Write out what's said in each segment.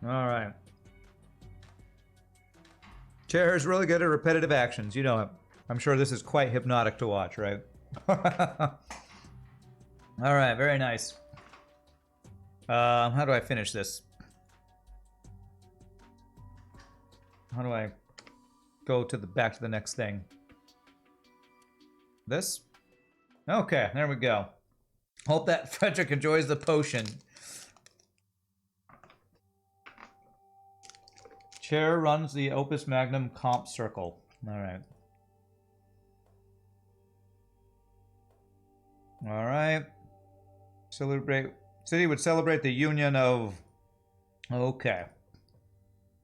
All right. Chair is really good at repetitive actions. You know it. I'm sure this is quite hypnotic to watch, right? All right, very nice. How do I finish this? How do I go to the back to the next thing? This? Okay, there we go. Hope that Frederick enjoys the potion. Chair runs the Opus Magnum comp circle. All right. All right. Celebrate. City would celebrate the union of. Okay.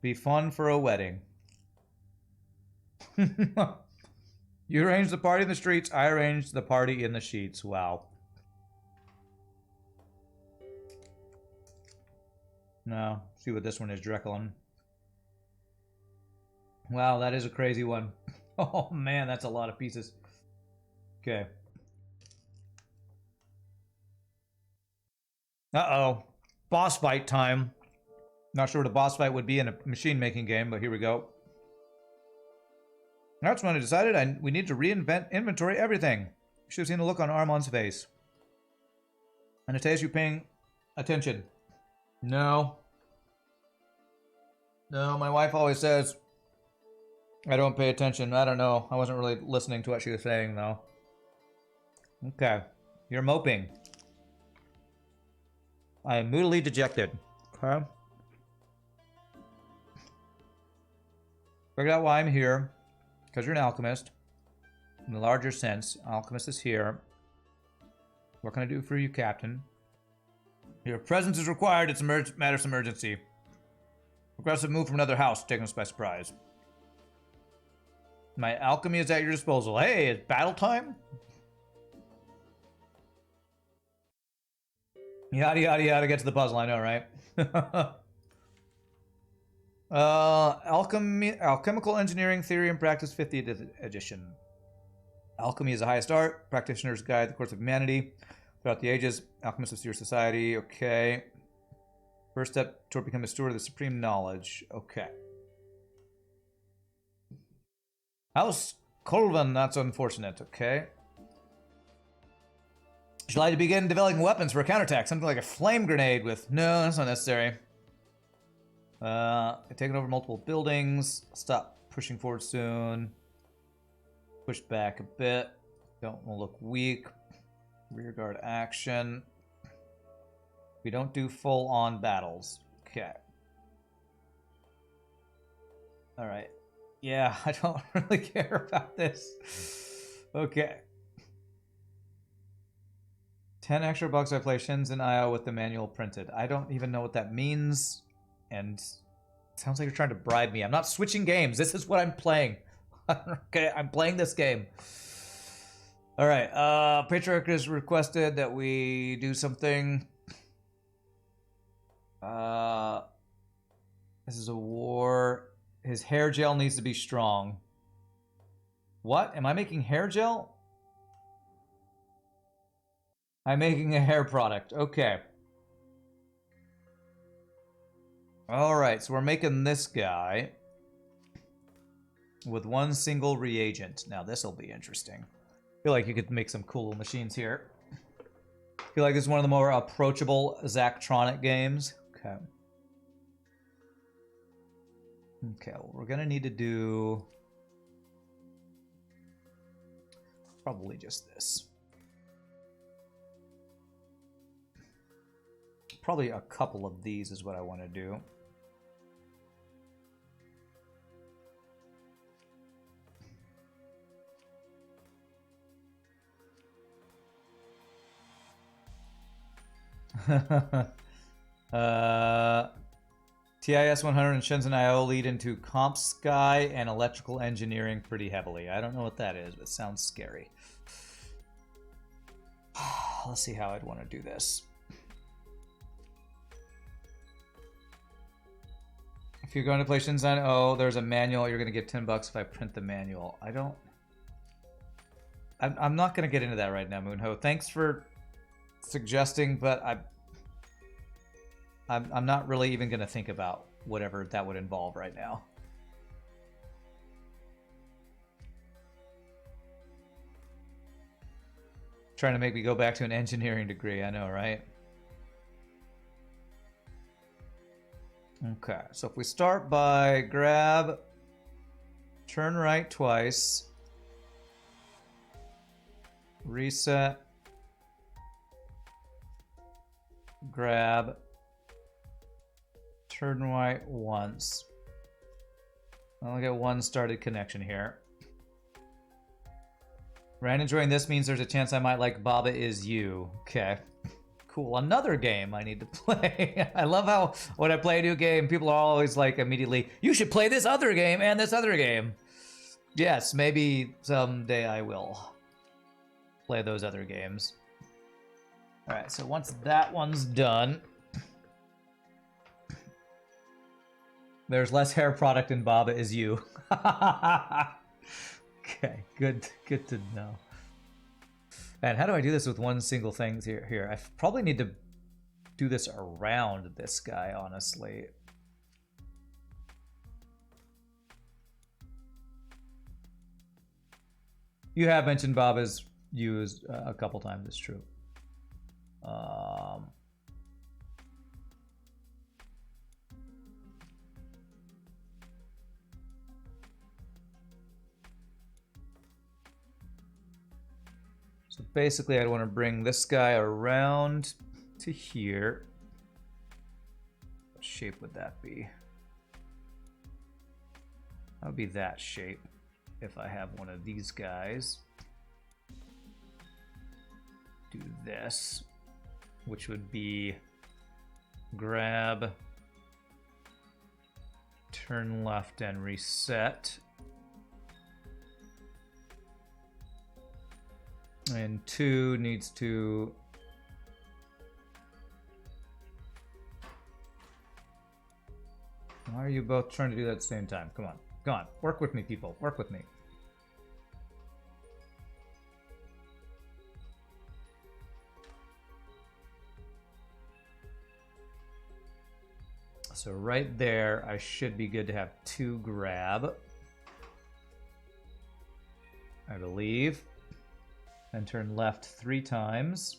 Be fun for a wedding. You arranged the party in the streets. I arranged the party in the sheets. Wow. No. See what this one is, Drecklin. Wow, that is a crazy one. Oh man, that's a lot of pieces. Okay. Uh-oh. Boss fight time. Not sure what a boss fight would be in a machine-making game, but here we go. That's when I decided we need to reinvent inventory everything. You should have seen the look on Armand's face. Anastasia, you paying attention? No. No, my wife always says I don't pay attention. I don't know. I wasn't really listening to what she was saying, though. Okay. You're moping. I am moodily dejected. Okay. Figured out why I'm here. Because you're an alchemist. In the larger sense, alchemist is here. What can I do for you, Captain? Your presence is required. It's a matter of emergency. Aggressive move from another house, taking us by surprise. My alchemy is at your disposal. Hey, it's battle time? Yada yada yada, get to the puzzle, I know, right? Alchemical Engineering Theory and Practice 50th edition. Alchemy is the highest art. Practitioner's Guide to the Course of Humanity. Throughout the ages, alchemists of your society. Okay. First step toward becoming a steward of the supreme knowledge. Okay. House Colvin, that's unfortunate. Okay. Shall I begin developing weapons for a counterattack? Something like a flame grenade with... No, that's not necessary. Taking over multiple buildings. Stop pushing forward soon. Push back a bit. Don't want to look weak. Rearguard action. We don't do full-on battles. Okay. Alright. Yeah, I don't really care about this. Okay. 10 extra bucks I play Shins and IO with the manual printed. I don't even know what that means. And it sounds like you're trying to bribe me. I'm not switching games. This is what I'm playing. Okay, I'm playing this game. Alright, Patriarch has requested that we do something. This is a war. His hair gel needs to be strong. What? Am I making hair gel? I'm making a hair product. Okay. Alright, so we're making this guy with one single reagent. Now this will be interesting. I feel like you could make some cool machines here. I feel like this is one of the more approachable Zachtronic games. Okay. Okay, well, we're gonna need to do probably just this. Probably a couple of these is what I want to do. TIS 100 and Shenzhen IO lead into Comp Sky and Electrical Engineering pretty heavily. I don't know what that is, but it sounds scary. Let's see how I'd want to do this. If you're going to play Shenzhen, oh, there's a manual. You're going to get 10 bucks if I print the manual. I'm not going to get into that right now, Moonho. Thanks for suggesting, but I'm not really even going to think about whatever that would involve right now. Trying to make me go back to an engineering degree, I know, right? Okay, so if we start by grab, turn right twice, reset, grab, turn right once. I only get one started connection here. Ryan enjoying this means there's a chance I might like Baba Is You. Okay. Cool. Another game I need to play. I love how when I play a new game, people are always like immediately, you should play this other game and this other game. Yes, maybe someday I will play those other games. Alright, so once that one's done, there's less hair product in Baba Is You. Okay, good to know. And how do I do this with one single thing here? I probably need to do this around this guy, honestly. You have mentioned Baba's used a couple times, it's true. So basically, I'd want to bring this guy around to here. What shape would that be? That would be that shape if I have one of these guys. Do this, which would be grab, turn left and reset. And 2 needs to Why are you both trying to do that at the same time? Come on. Come on. Work with me, people. Work with me. So right there, I should be good to have 2 grab, I believe. And turn left 3 times.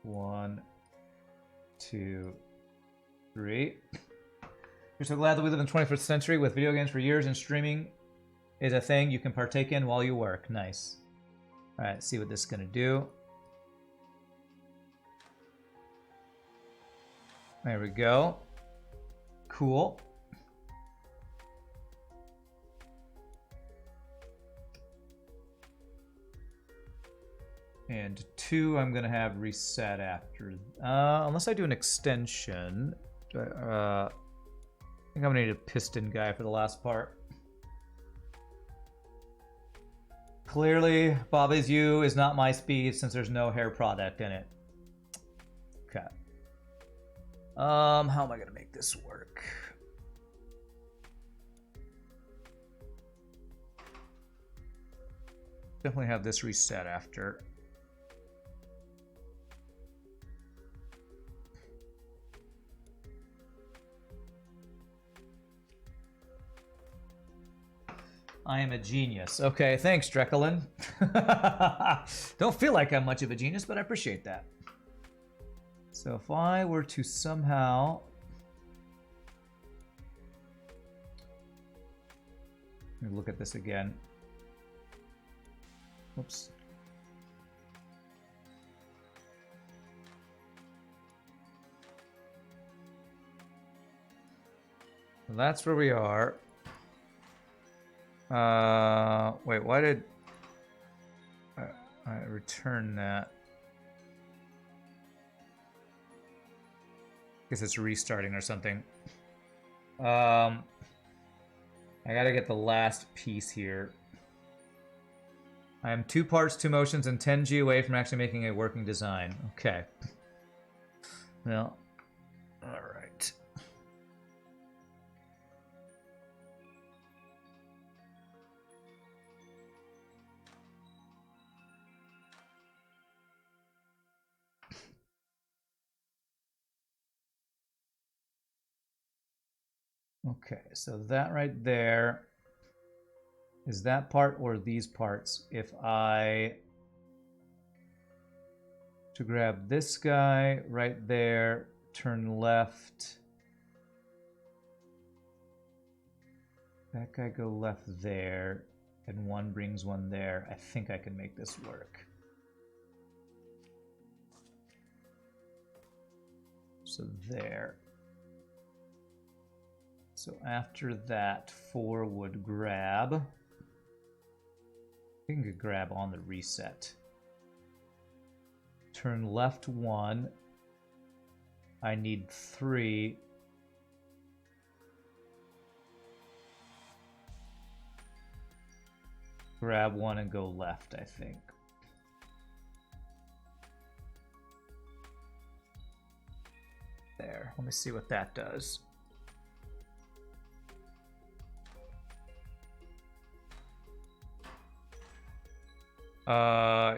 1, 2, 3. You're so glad that we live in the 21st century with video games for years and streaming is a thing you can partake in while you work. Nice. All right, see what this is going to do. There we go. Cool. And 2, I'm going to have reset after. Unless I do an extension. I think I'm going to need a piston guy for the last part. Clearly, Baba Is You is not my speed since there's no hair product in it. Okay. How am I going to make this work? Definitely have this reset after. I am a genius. Okay, thanks, Dreckelin. Don't feel like I'm much of a genius, but I appreciate that. So if I were to somehow... Let me look at this again. Whoops. Well, that's where we are. Wait, why did I return that? Guess it's restarting or something. I gotta get the last piece here. I am 2 parts, 2 motions, and 10G away from actually making a working design. Okay. Well, alright. Okay, so that right there is that part or these parts. If I to grab this guy right there, turn left. That guy go left there, and one brings one there. I think I can make this work. So there. So after that, 4 would grab. I can grab on the reset. Turn left 1. I need 3. Grab 1 and go left, I think. There. Let me see what that does.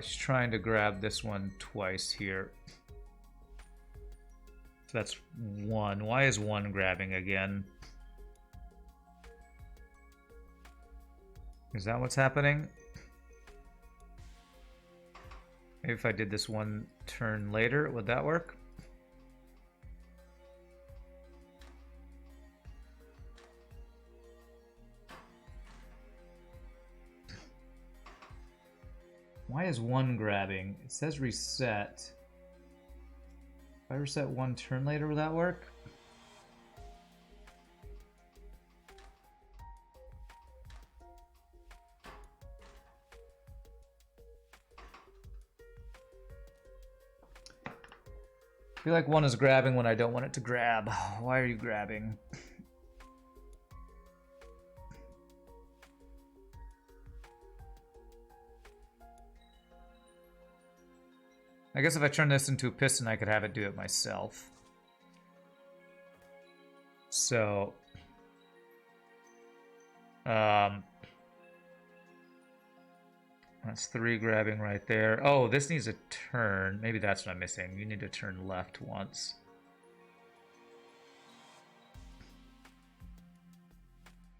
She's trying to grab this one twice here. So that's 1. Why is 1 grabbing again? Is that what's happening? Maybe if I did this 1 turn later, would that work? Why is 1 grabbing? It says reset. If I reset 1 turn later, will that work? I feel like 1 is grabbing when I don't want it to grab. Why are you grabbing? I guess if I turn this into a piston, I could have it do it myself. So, that's 3 grabbing right there. Oh, this needs a turn. Maybe that's what I'm missing. You need to turn left once.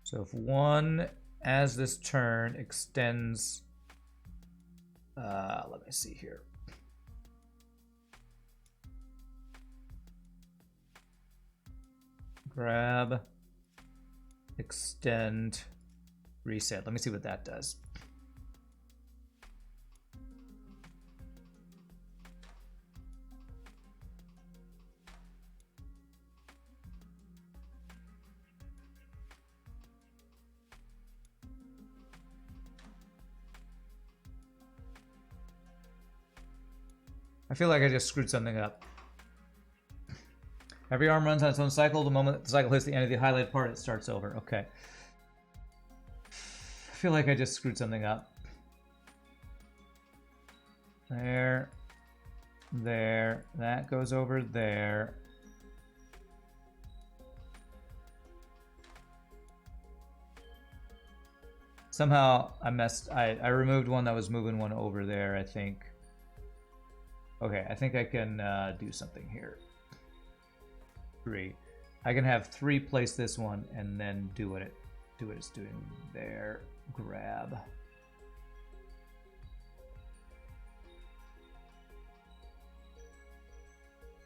So if 1, as this turn, extends... let me see here. Grab, extend, reset. Let me see what that does. I feel like I just screwed something up. Every arm runs on its own cycle. The moment the cycle hits the end of the highlighted part, it starts over. Okay. I feel like I just screwed something up. There. There. That goes over there. Somehow I messed. I removed one that was moving one over there, I think. Okay, I think I can do something here. 3. I can have 3 place this one and then do what it's doing there. Grab.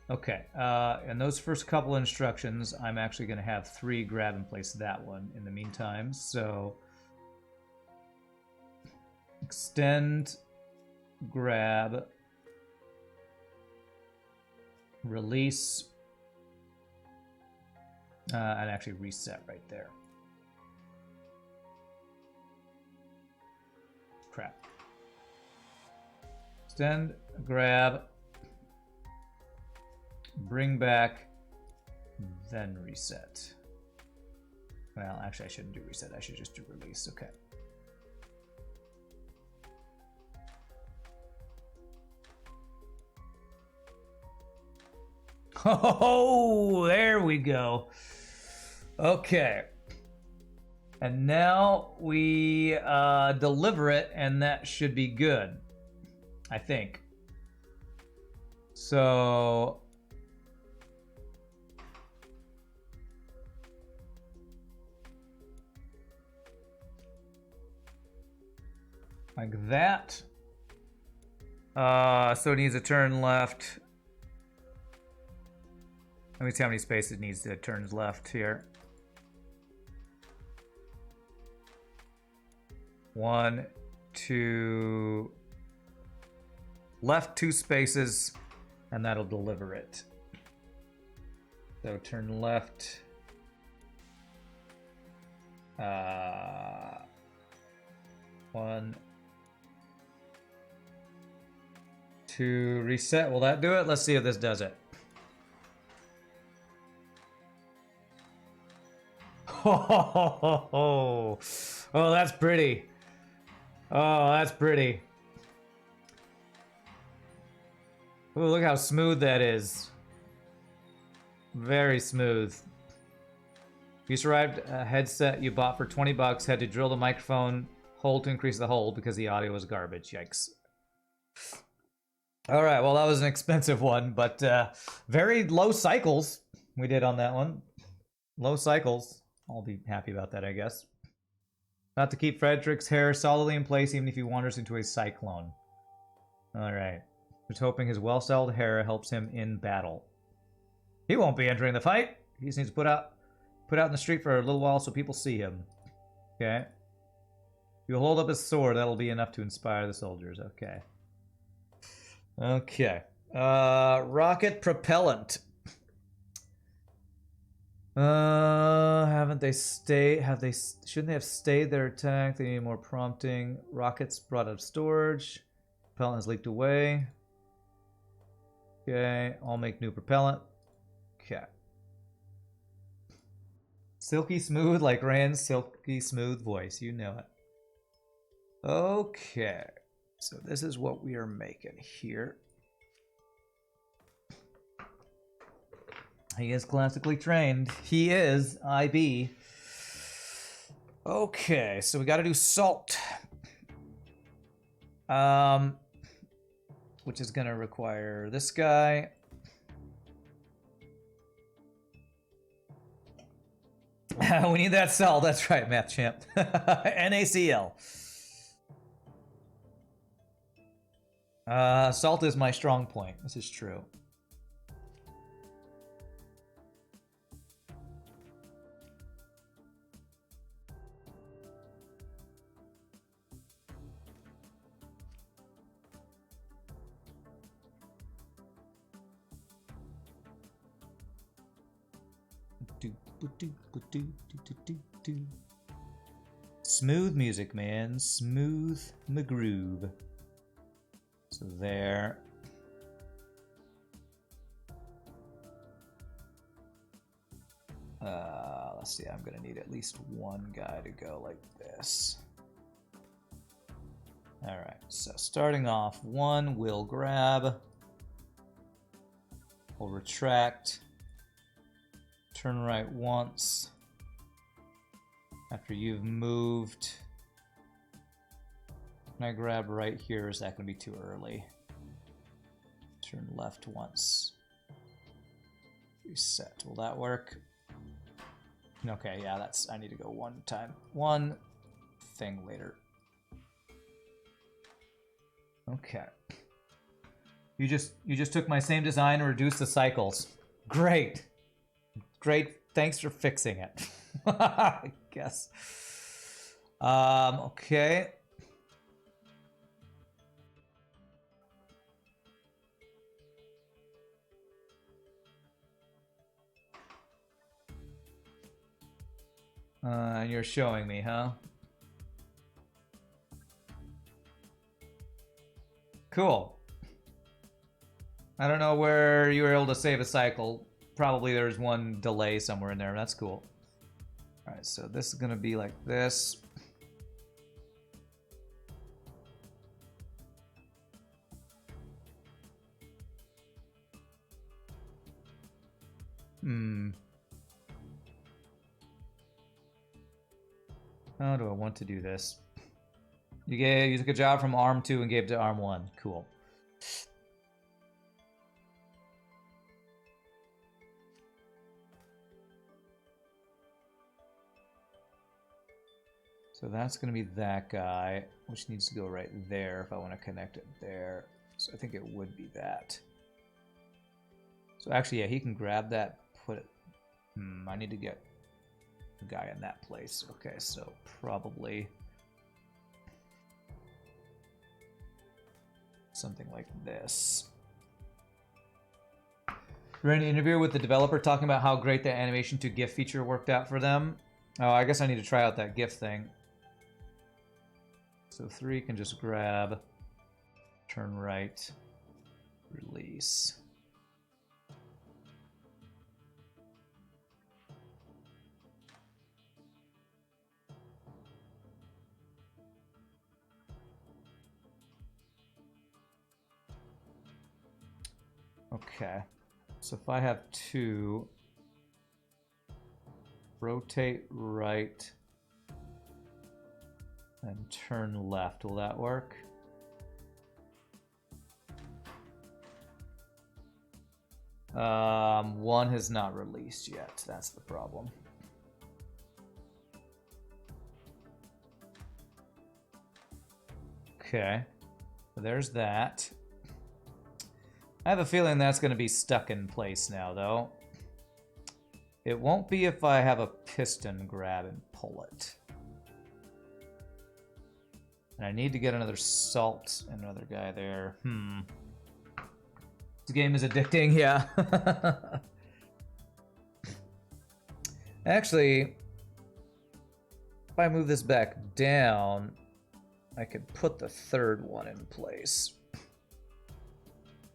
Okay, and those first couple instructions, I'm actually going to have 3 grab and place that one in the meantime. So extend, grab, release, and actually reset right there. Crap. Extend, grab, bring back, then reset. Well, actually I shouldn't do reset, I should just do release. Okay. Oh, there we go. Okay. And now we deliver it, and that should be good, I think. So Like that. So it needs a turn left. Let me see how many spaces it needs to turns left here. 1, 2, left 2 spaces, and that'll deliver it. So turn left. 1, 2, reset. Will that do it? Let's see if this does it. Oh, that's pretty. Oh, that's pretty. Oh, look how smooth that is. Very smooth. You survived a headset you bought for 20 bucks, had to drill the microphone hole to increase the hole because the audio was garbage. Yikes. All right, well, that was an expensive one, but very low cycles we did on that one. Low cycles. I'll be happy about that, I guess. Not to keep Frederick's hair solidly in place even if he wanders into a cyclone. All right. Just hoping his well-styled hair helps him in battle. He won't be entering the fight. He just needs to put out in the street for a little while so people see him. Okay. You'll hold up his sword. That'll be enough to inspire the soldiers. Okay. Okay. Rocket propellant. Shouldn't they have stayed their attack? They need more prompting. Rockets brought out of storage. Propellant has leaked away. Okay, I'll make new propellant. Okay. Silky smooth like Rand's silky smooth voice. You know it. Okay. So this is what we are making here. He is classically trained. He is IB. Okay, so we got to do salt. Which is going to require this guy. We need that salt. That's right, math champ. NaCl. Salt is my strong point. This is true. Smooth music, man. Smooth McGroove. So there. Let's see, I'm gonna need at least one guy to go like this. Alright, so starting off, one will grab. We'll retract. Turn right once. After you've moved. Can I grab right here? Is that going to be too early? Turn left once. Reset. Will that work? Okay, yeah, that's. I need to go one time. One thing later. Okay. You just took my same design and reduced the cycles. Great. Great. Thanks for fixing it. I guess. Okay. You're showing me, huh? Cool. I don't know where you were able to save a cycle. Probably there's one delay somewhere in there. That's cool. All right, so this is gonna be like this. How do I want to do this? You took a job from Arm 2 and gave it to Arm 1. Cool. So that's going to be that guy, which needs to go right there if I want to connect it there. So I think it would be that. So actually, yeah, he can grab that, put it... I need to get a guy in that place. Okay, so probably something like this. We're in an interview with the developer talking about how great the animation to GIF feature worked out for them. Oh, I guess I need to try out that GIF thing. So 3 can just grab, turn right, release. Okay, so if I have 2, rotate right, and turn left, will that work? One has not released yet, that's the problem. Okay, so there's that. I have a feeling that's going to be stuck in place now, though. It won't be if I have a piston grab and pull it. And I need to get another salt and another guy there. This game is addicting, yeah. Actually, if I move this back down, I could put the third one in place.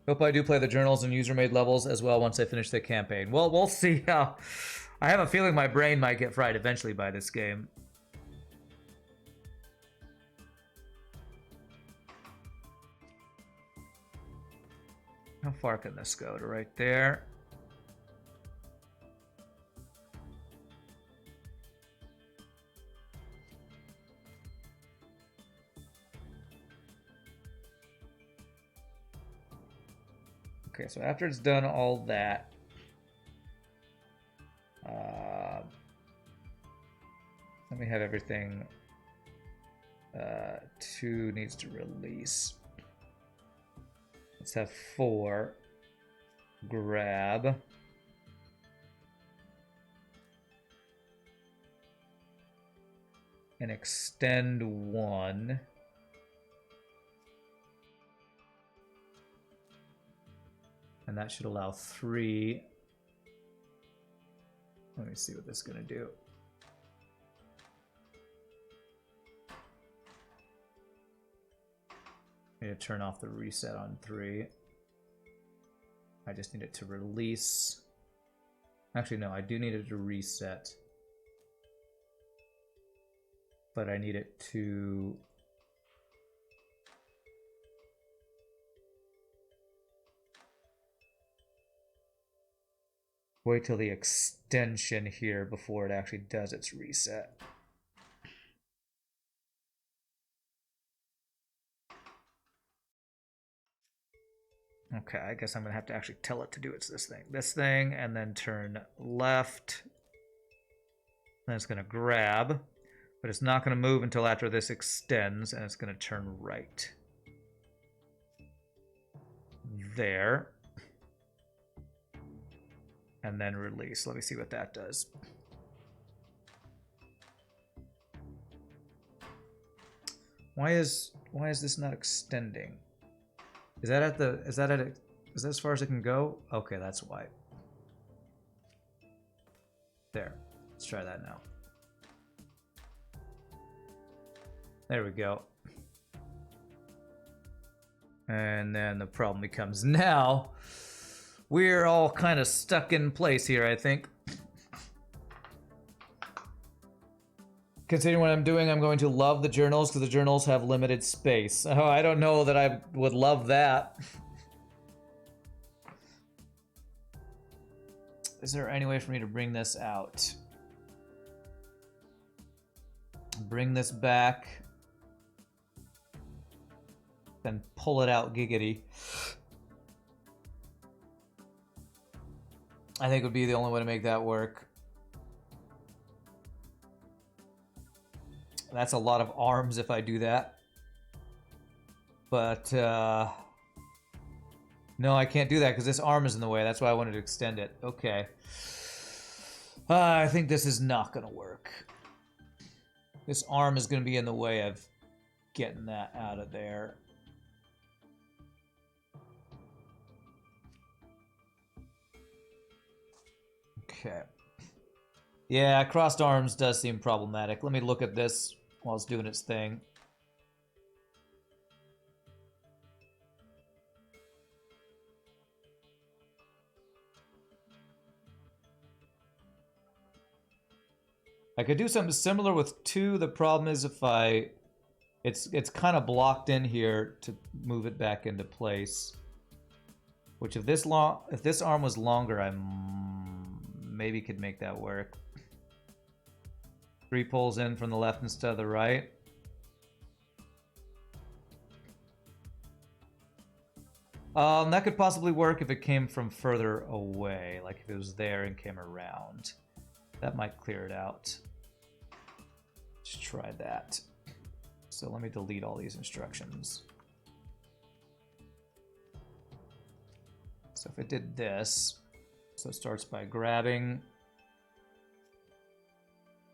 Hope I do play the journals and user-made levels as well once I finish the campaign. Well, we'll see how... I have a feeling my brain might get fried eventually by this game. How far can this go? To right there. Okay, so after it's done all that, let me have everything. 2 needs to release. Let's have 4 grab. And extend 1. And that should allow 3. Let me see what this is going to do. I need to turn off the reset on 3. I just need it to release. Actually, no, I do need it to reset. But I need it to... wait till the extension here before it actually does its reset. Okay, I guess I'm gonna have to actually tell it to do this thing, and then turn left. Then it's gonna grab, but it's not gonna move until after this extends, and it's gonna turn right. There. And then release. Let me see what that does. Why is this not extending? Is that as far as it can go? Okay, that's why. There. Let's try that now. There we go. And then the problem becomes now we're all kind of stuck in place here, I think. Considering what I'm doing, I'm going to love the journals because the journals have limited space. Oh, I don't know that I would love that. Is there any way for me to bring this out? Bring this back. Then pull it out giggity. I think would be the only way to make that work. That's a lot of arms if I do that. But, no, I can't do that because this arm is in the way. That's why I wanted to extend it. Okay. I think this is not going to work. This arm is going to be in the way of getting that out of there. Okay. Yeah, crossed arms does seem problematic. Let me look at this while it's doing its thing. I could do something similar with 2. The problem is if I... It's kind of blocked in here to move it back into place. Which if this arm was longer, I maybe could make that work. 3 pulls in from the left instead of the right. That could possibly work if it came from further away, like if it was there and came around. That might clear it out. Let's try that. So let me delete all these instructions. So if it did this, so it starts by grabbing.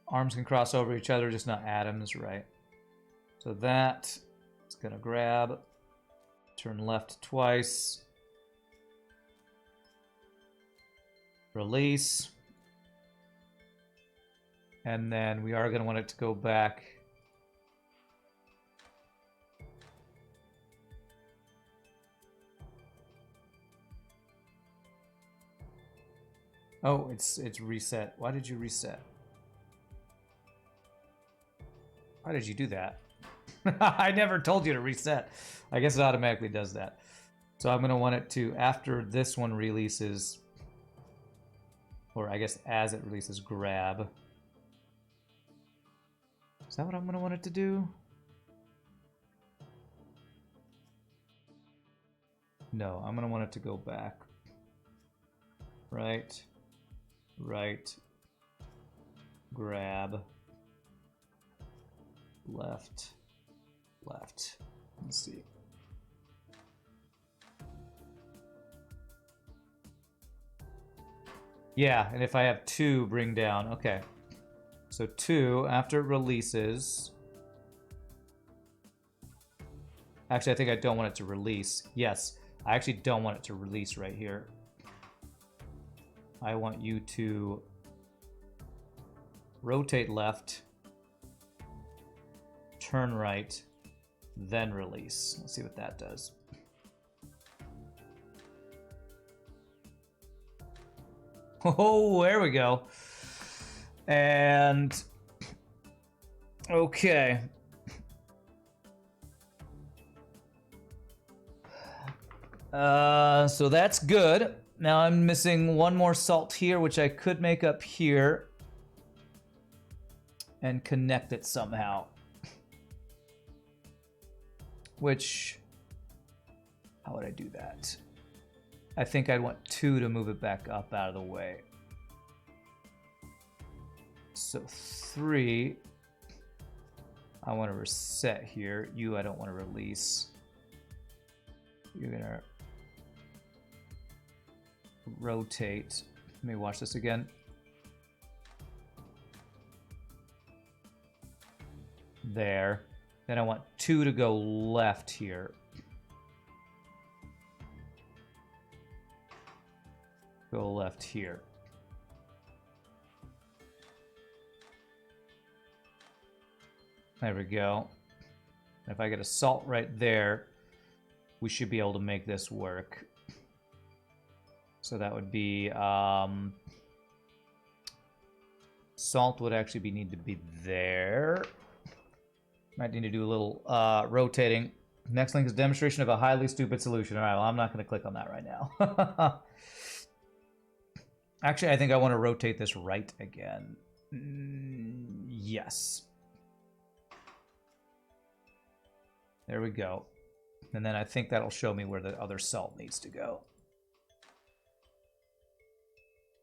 Arms can cross over each other, just not atoms, right? So that, it's gonna grab, turn left twice, release, and then we are gonna want it to go back. Oh, it's reset. Why did you reset? Why did you do that? I never told you to reset. I guess it automatically does that. So I'm going to want it to, after this one releases, or I guess as it releases, grab. Is that what I'm going to want it to do? No, I'm going to want it to go back. Right, right, grab, left, left. Let's see. Yeah, and if I have 2, bring down. Okay. So 2, after it releases... Actually, I think I don't want it to release. Yes, I actually don't want it to release right here. I want you to rotate left, turn right, then release. Let's see what that does. Oh, there we go. And okay. So that's good. Now I'm missing one more salt here, which I could make up here and connect it somehow. Which, how would I do that? I think I'd want 2 to move it back up out of the way. So 3, I want to reset here. You, I don't want to release. You're gonna rotate. Let me watch this again. There. Then I want 2 to go left here. Go left here. There we go. If I get a salt right there, we should be able to make this work. So that would be salt would actually need to be there. Might need to do a little rotating. Next link is demonstration of a highly stupid solution. All right, well, I'm not going to click on that right now. Actually, I think I want to rotate this right again. Yes. There we go. And then I think that'll show me where the other salt needs to go.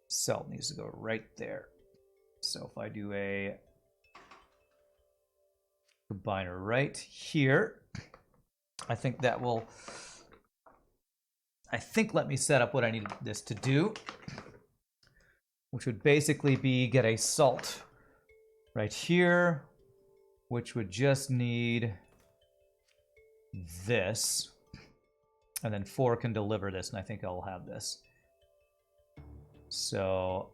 Salt needs to go right there. So if I do a Combiner right here. I think that will, let me set up what I need this to do, which would basically be get a salt right here, which would just need this. And then 4 can deliver this, and I think I'll have this. So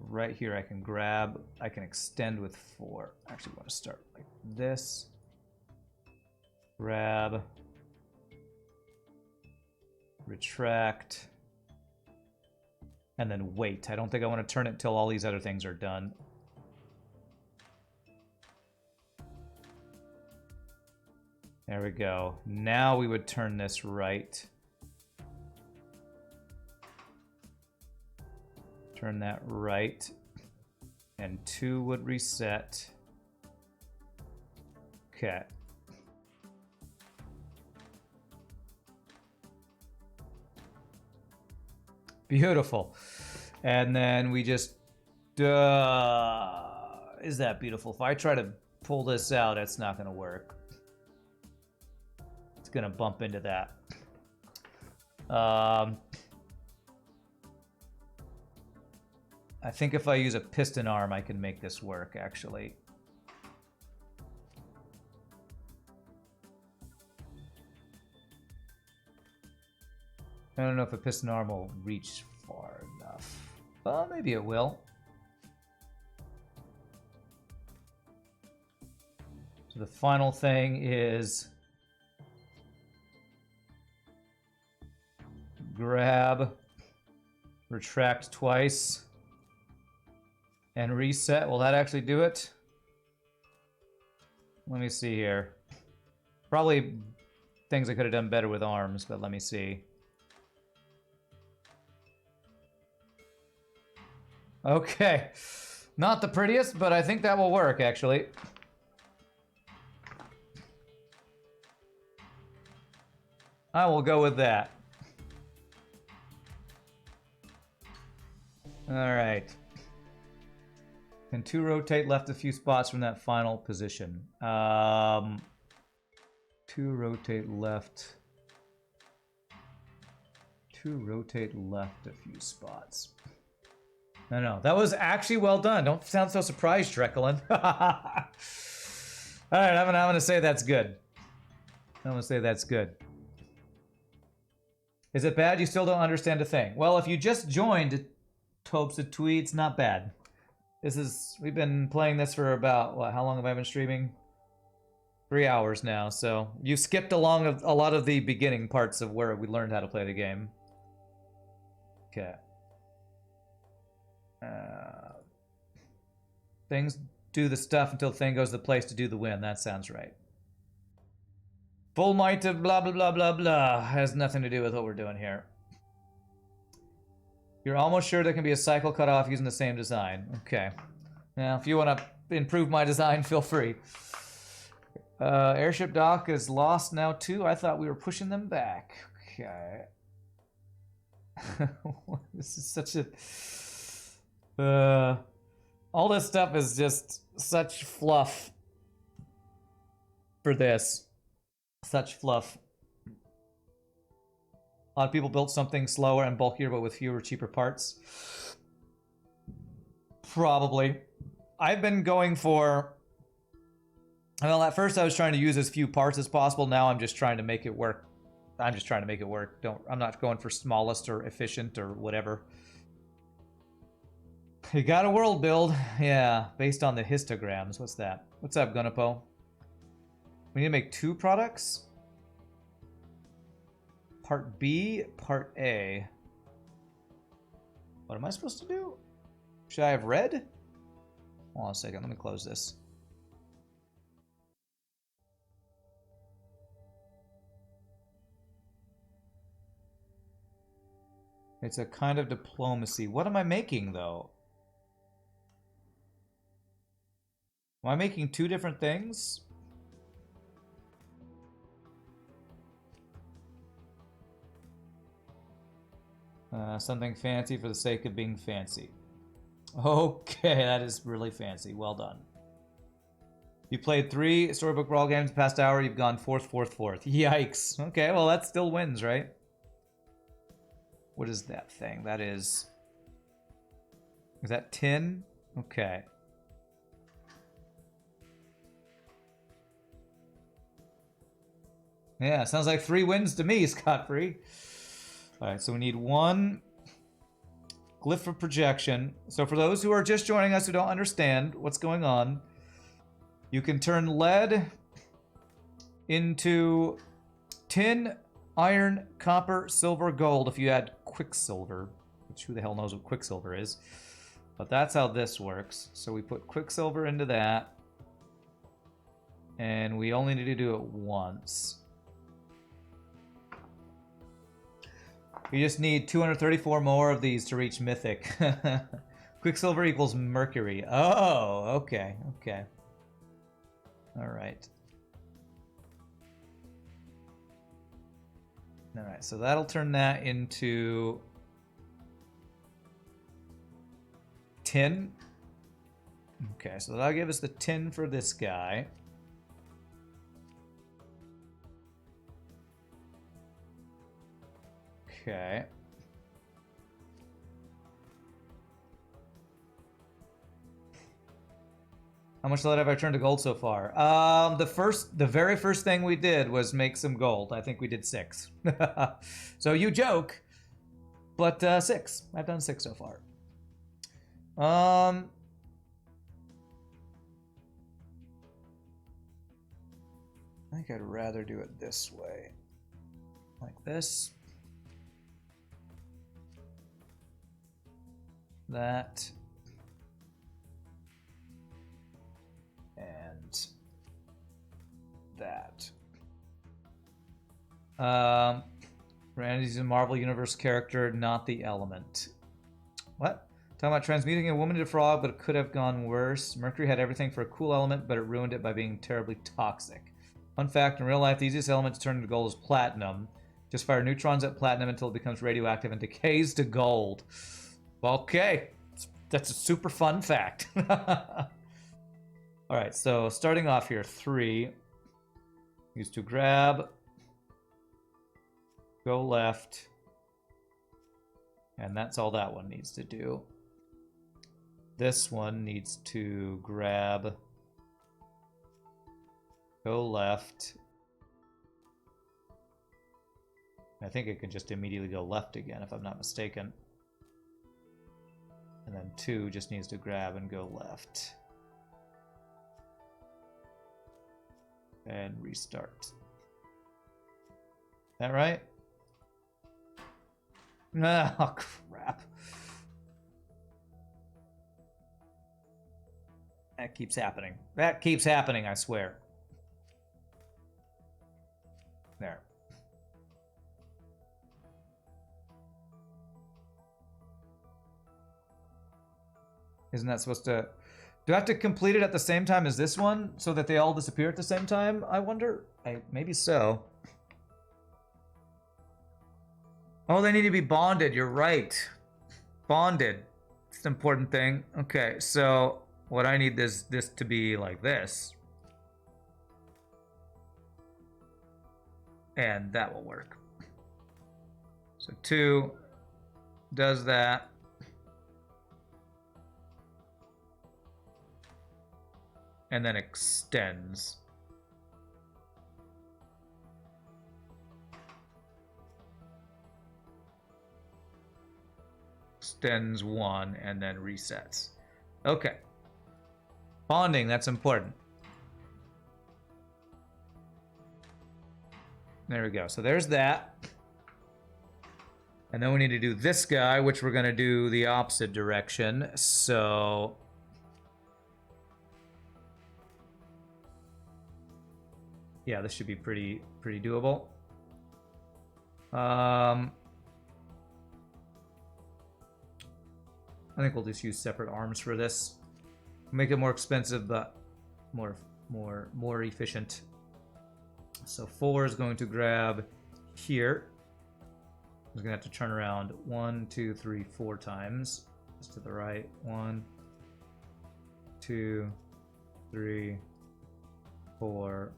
right here I can grab, I can extend with 4. Actually, I want to start like this. Grab. Retract. And then wait. I don't think I want to turn it until all these other things are done. There we go. Now we would turn this right. Turn that right. And 2 would reset. Okay. Beautiful. And then we just... is that beautiful? If I try to pull this out, it's not going to work. It's going to bump into that. I think if I use a piston arm, I can make this work, actually. I don't know if a piston arm will reach far enough. Well, maybe it will. So the final thing is grab, retract twice, and reset. Will that actually do it? Let me see here. Probably things I could have done better with arms, but let me see. Okay. Not the prettiest, but I think that will work, actually. I will go with that. Alright. Can 2 rotate left a few spots from that final position? 2 rotate left. 2 rotate left a few spots. No, that was actually well done. Don't sound so surprised, Dreckelin. Alright, I'm gonna say that's good. I'm gonna say that's good. Is it bad you still don't understand a thing? Well, if you just joined Topes of Tweets, not bad. We've been playing this for about, what, how long have I been streaming? 3 hours now, so you skipped along a lot of the beginning parts of where we learned how to play the game. Okay. Things do the stuff until thing goes to the place to do the win. That sounds right. Full might of blah blah blah blah blah has nothing to do with what we're doing here. You're almost sure there can be a cycle cut off using the same design. Okay. Now, if you want to improve my design, feel free. Airship dock is lost now too. I thought we were pushing them back. Okay. This is such a... all this stuff is just such fluff for this. Such fluff. A lot of people built something slower and bulkier, but with fewer, cheaper parts. Probably. I've been going for... Well, at first I was trying to use as few parts as possible. Now I'm just trying to make it work. I'm just trying to make it work. I'm not going for smallest or efficient or whatever. You got a world build. Yeah, based on the histograms. What's that? What's up, Gunapo? We need to make 2 products? Part B, Part A. What am I supposed to do? Should I have red? Hold on a second, let me close this. It's a kind of diplomacy. What am I making, though? Am I making 2 different things? Something fancy for the sake of being fancy. Okay, that is really fancy. Well done. You played 3 Storybook Brawl games the past hour. You've gone 4th, 4th, 4th. Yikes. Okay, well, that still wins, right? What is that thing? That is... Is that tin? Okay. Yeah, sounds like 3 wins to me, Scott-free. Alright, so we need 1 glyph of projection. So for those who are just joining us who don't understand what's going on, you can turn lead into tin, iron, copper, silver, gold if you add quicksilver, which who the hell knows what quicksilver is. But that's how this works. So we put quicksilver into that, and we only need to do it once. We just need 234 more of these to reach Mythic. Quicksilver equals mercury. Oh, okay, okay. Alright. Alright, so that'll turn that into... tin. Okay, so that'll give us the tin for this guy. Okay. How much lead have I turned to gold so far? The very first thing we did was make some gold. I think we did 6. So you joke, but 6. I've done 6 so far. I think I'd rather do it this way. Like this. That. And that. Randy's a Marvel Universe character, not the element. What? Talking about transmuting a woman into a frog, but it could have gone worse. Mercury had everything for a cool element, but it ruined it by being terribly toxic. Fun fact, in real life, the easiest element to turn into gold is platinum. Just fire neutrons at platinum until it becomes radioactive and decays to gold. Okay, that's a super fun fact. Alright, so starting off here, 3. Use to grab, go left, and that's all that one needs to do. This one needs to grab, go left. I think it can just immediately go left again, if I'm not mistaken. And then 2 just needs to grab and go left. And restart. That right? Oh, crap. That keeps happening. That keeps happening, I swear. There. Isn't that supposed to... Do I have to complete it at the same time as this one so that they all disappear at the same time? I wonder. Maybe so. Oh, they need to be bonded. You're right. Bonded. It's an important thing. Okay, so what I need this to be like this. And that will work. So 2 does that. And then extends. Extends 1 and then resets. Okay. Bonding, that's important. There we go. So there's that. And then we need to do this guy, which we're going to do the opposite direction. So... yeah, this should be pretty doable. I think we'll just use separate arms for this. Make it more expensive, but more efficient. So 4 is going to grab here. I'm going to have to turn around 1, 2, 3, 4 times. Just to the right. 1, 2, 3, 4.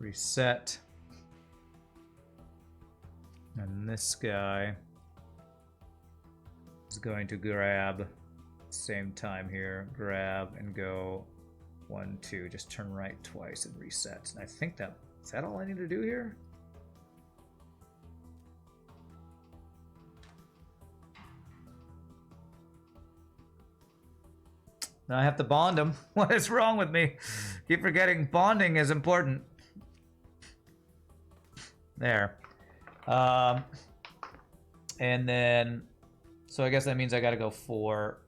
Reset. And this guy is going to grab, same time here, grab and go 1, 2. Just turn right twice and reset. And I think that, is that all I need to do here? Now I have to bond them. What is wrong with me? Keep forgetting bonding is important. There. And then, so I guess that means I gotta go 4.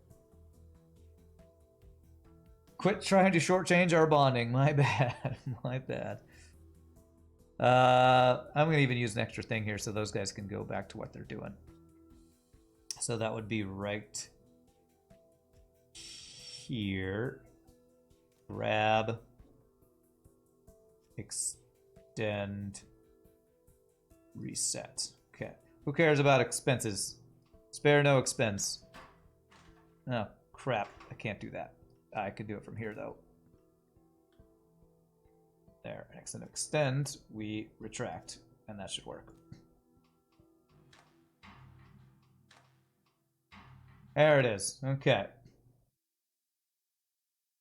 Quit trying to shortchange our bonding. My bad. My bad. I'm gonna even use an extra thing here so those guys can go back to what they're doing. So that would be right here. Grab. Extend. Reset. Okay. Who cares about expenses? Spare no expense. Oh, crap. I can't do that. I could do it from here, though. There. Next and extend, we retract. And that should work. There it is. Okay.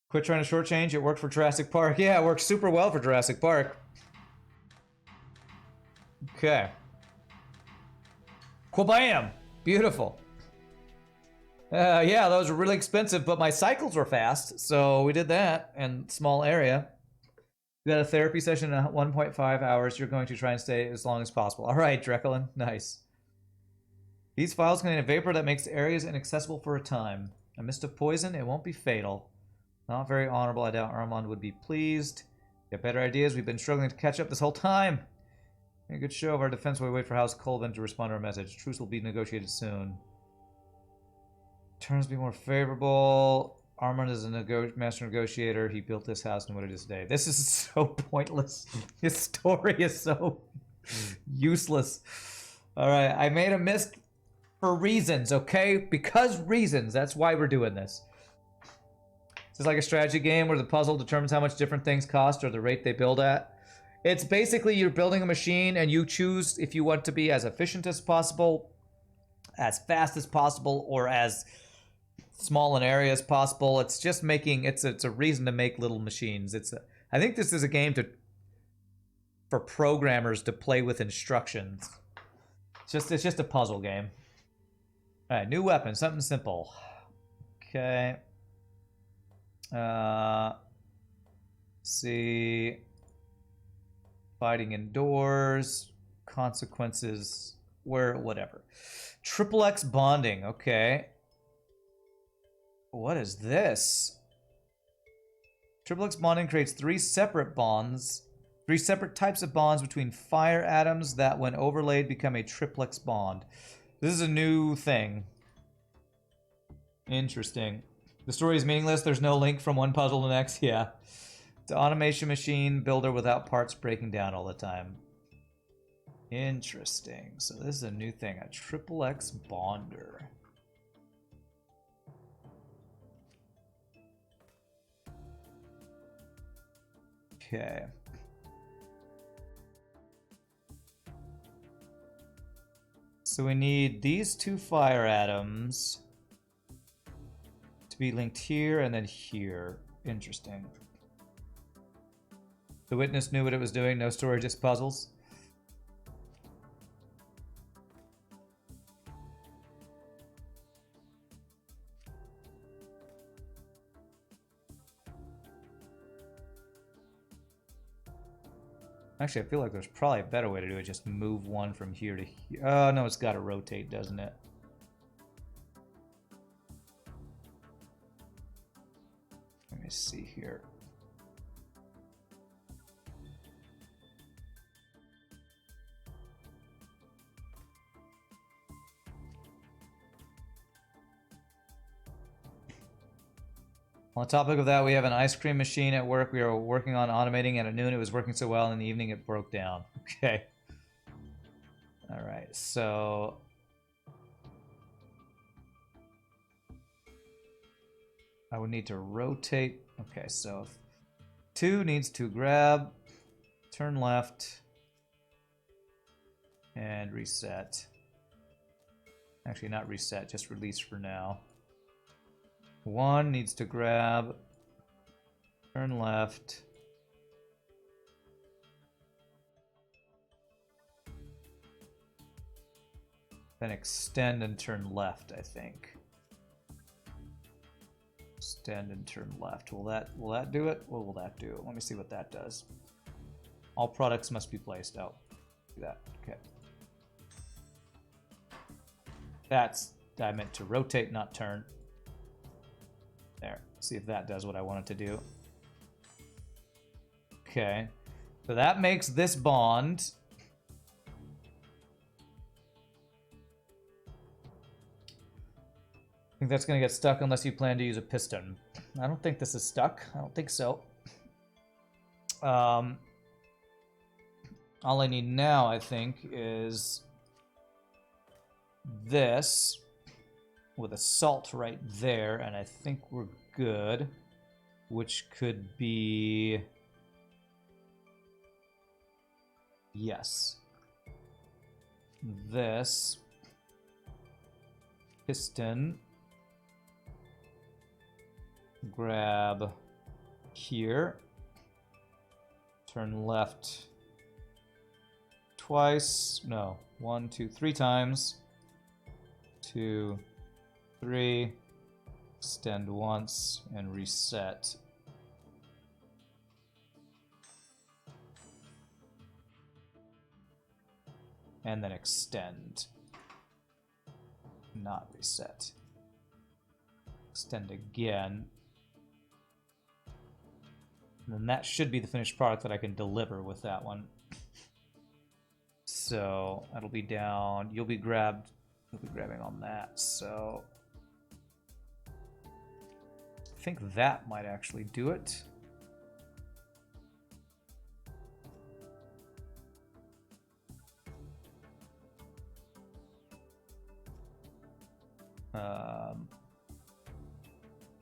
Quit trying to shortchange. It worked for Jurassic Park. Yeah, it worked super well for Jurassic Park. Okay. Quabam! Beautiful. Yeah, those were really expensive, but my cycles were fast, so we did that in small area. We got a therapy session in 1.5 hours. You're going to try and stay as long as possible. All right, Dreckelin. Nice. These files contain a vapor that makes areas inaccessible for a time. A mist of poison, it won't be fatal. Not very honorable. I doubt Armand would be pleased. Get better ideas. We've been struggling to catch up this whole time. A good show of our defense while we wait for House Colvin to respond to our message. Truce will be negotiated soon. Terms be more favorable. Armand is a master negotiator. He built this house and what it is today. This is so pointless. His story is so useless. Alright, I made a mist for reasons, okay? Because reasons. That's why we're doing this. This is like a strategy game where the puzzle determines how much different things cost or the rate they build at. It's basically you're building a machine and you choose if you want to be as efficient as possible, as fast as possible, or as small an area as possible. It's just making, it's a reason to make little machines. I think this is a game for programmers to play with instructions. It's just a puzzle game. All right, new weapon, something simple. Okay. See. Fighting indoors, consequences, whatever. Triple X bonding, okay. What is this? Triple X bonding creates 3 separate bonds, 3 separate types of bonds between fire atoms that, when overlaid, become a triplex bond. This is a new thing. Interesting. The story is meaningless. There's no link from one puzzle to the next. Yeah. It's an automation machine builder without parts breaking down all the time. Interesting. So this is a new thing. A triple X bonder. Okay. So we need these 2 fire atoms to be linked here and then here. Interesting. The witness knew what it was doing. No story, just puzzles. Actually, I feel like there's probably a better way to do it. Just move one from here to here. Oh, no, it's got to rotate, doesn't it? Let me see here. On the topic of that, we have an ice cream machine at work. We are working on automating, and at noon it was working so well. In the evening, it broke down. Okay. All right, so I would need to rotate. Okay, so if 2 needs to grab, turn left, and reset. Actually, not reset, just release for now. 1 needs to grab, turn left. Then extend and turn left, I think. Extend and turn left. Will that do it? What will that do? Let me see what that does. All products must be placed. Oh, do that. Okay. That's, I meant to rotate, not turn. There. See if that does what I want it to do. Okay. So that makes this bond. I think that's going to get stuck unless you plan to use a piston. I don't think this is stuck. I don't think so. All I need now, I think, is this with a salt right there, and I think we're good, which could be... yes. This piston, grab here, turn left twice, no, 1, 2, 3 times, 2, 3, extend once, and reset. And then extend. Not reset. Extend again. And then that should be the finished product that I can deliver with that one. So that'll be down. You'll be grabbing on that. So I think that might actually do it.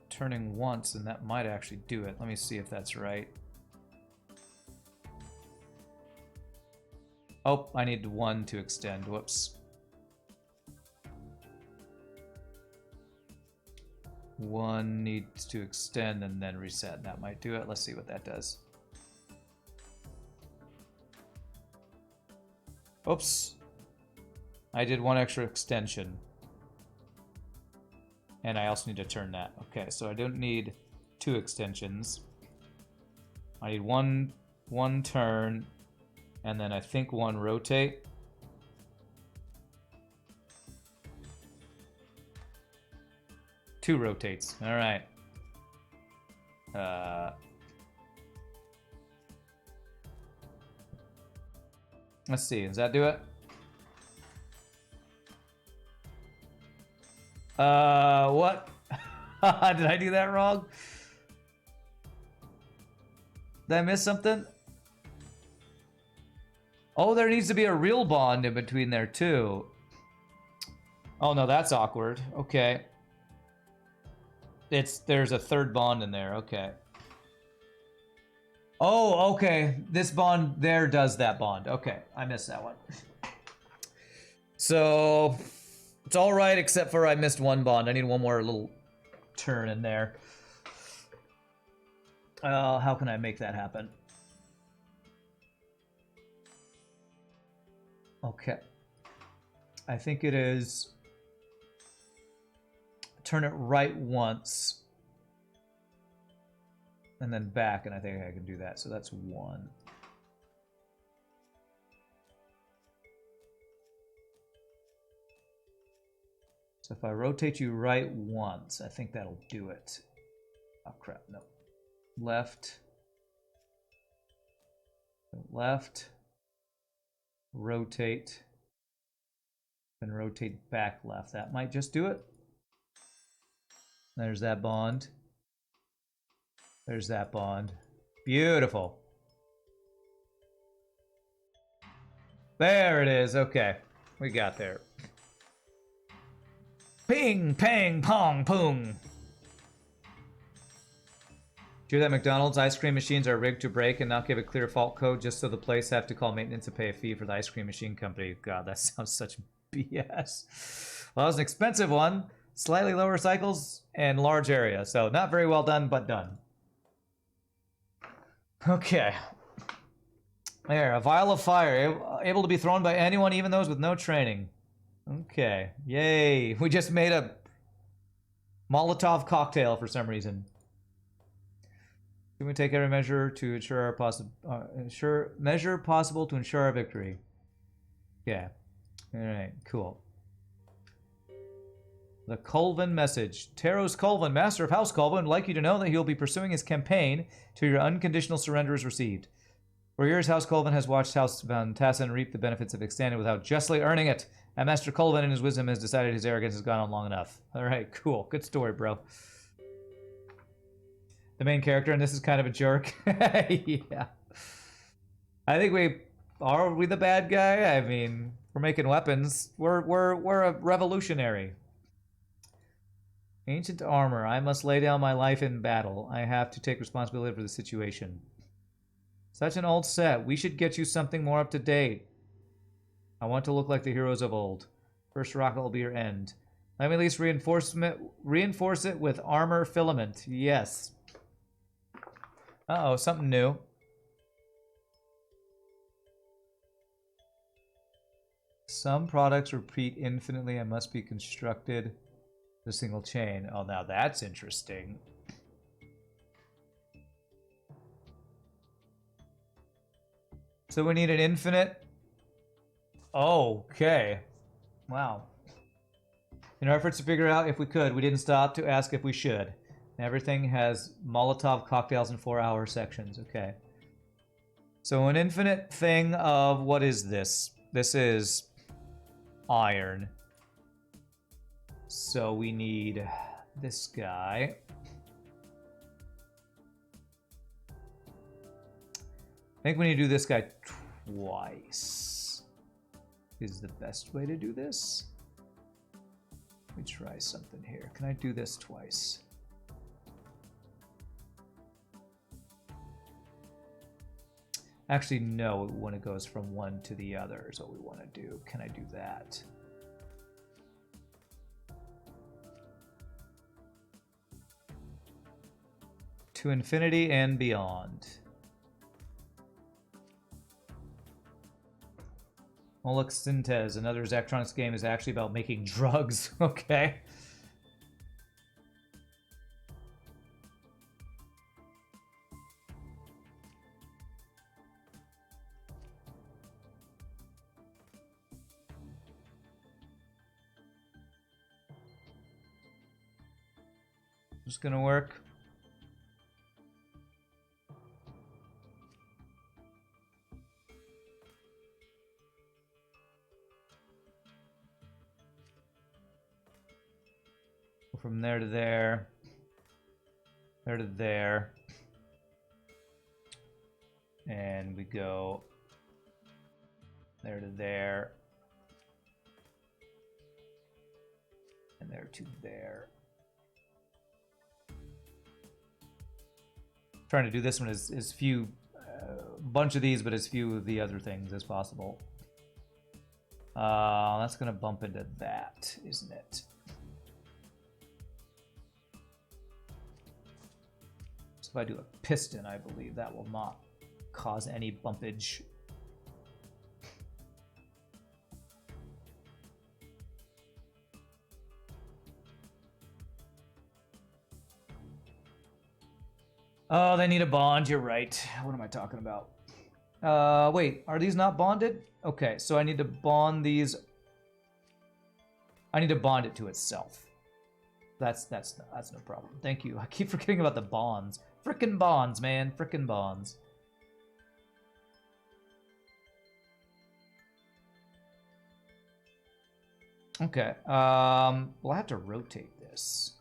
Turning once, and that might actually do it. Let me see if that's right. Oh, I need 1 to extend. Whoops. 1 needs to extend and then reset. That might do it. Let's see what that does. Oops. I did 1 extra extension. And I also need to turn that. Okay, so I don't need 2 extensions. I need one turn, and then I think 1 rotate. Two rotates. All right. Let's see. Does that do it? What? Did I do that wrong? Did I miss something? Oh, there needs to be a real bond in between there too. Oh no, that's awkward. Okay. There's a third bond in there. Okay. Oh, okay. This bond there does that bond. Okay, I missed that one. So it's all right, except for I missed 1 bond. I need 1 more little turn in there. How can I make that happen? Okay. I think it is turn it right once and then back, and I think I can do that. So that's 1. So if I rotate you right once, I think that'll do it. Oh crap, no. Left. Left. Rotate. Then rotate back left. That might just do it. There's that bond. There's that bond. Beautiful. There it is. Okay. We got there. Ping, pang, pong, poong. Do that McDonald's ice cream machines are rigged to break and not give a clear fault code just so the place have to call maintenance and pay a fee for the ice cream machine company. God, that sounds such BS. Well, that was an expensive one. Slightly lower cycles and large area. So not very well done, but done. Okay. There, a vial of fire. Able to be thrown by anyone, even those with no training. Okay. Yay. We just made a Molotov cocktail for some reason. Can we take every measure to ensure our possible to ensure our victory? Yeah. All right. Cool. The Colvin message. Taros Colvin, master of House Colvin, would like you to know that he will be pursuing his campaign till your unconditional surrender is received. For years, House Colvin has watched House Van Tassen reap the benefits of extended without justly earning it. And Master Colvin, in his wisdom, has decided his arrogance has gone on long enough. All right. Cool. Good story, bro. The main character, and this is kind of a jerk. Yeah. I think are we the bad guy? I mean, we're making weapons. We're a revolutionary. Ancient armor. I must lay down my life in battle. I have to take responsibility for the situation. Such an old set. We should get you something more up to date. I want to look like the heroes of old. First rocket will be your end. Let me at least reinforce it with armor filament. Yes. Uh-oh, something new. Some products repeat infinitely and must be constructed in a single chain. Oh, now that's interesting. So we need an infinite... Oh, okay. Wow. In our efforts to figure out if we could, we didn't stop to ask if we should. Everything has Molotov cocktails in 4-hour sections. Okay. So an infinite thing of... What is this? This is iron. So we need this guy. I think we need to do this guy twice. Is the best way to do this? Let me try something here. Can I do this twice? Actually, no, when it goes from one to the other is what we want to do. Can I do that? To infinity and beyond. Moloch Synthes, another Zachtronics game, is actually about making drugs. Okay. Is this gonna work? From there to there, there to there, and we go there to there, and there to there. Trying to do this one as few, bunch of these, but as few of the other things as possible. That's gonna bump into that, isn't it? If I do a piston, I believe that will not cause any bumpage. Oh, they need a bond. You're right. What am I talking about? Wait, are these not bonded? Okay, so I need to bond these. I need to bond it to itself. That's no problem. Thank you. I keep forgetting about the bonds. Frickin' bonds, man. Frickin' bonds. Okay. We'll have to rotate this.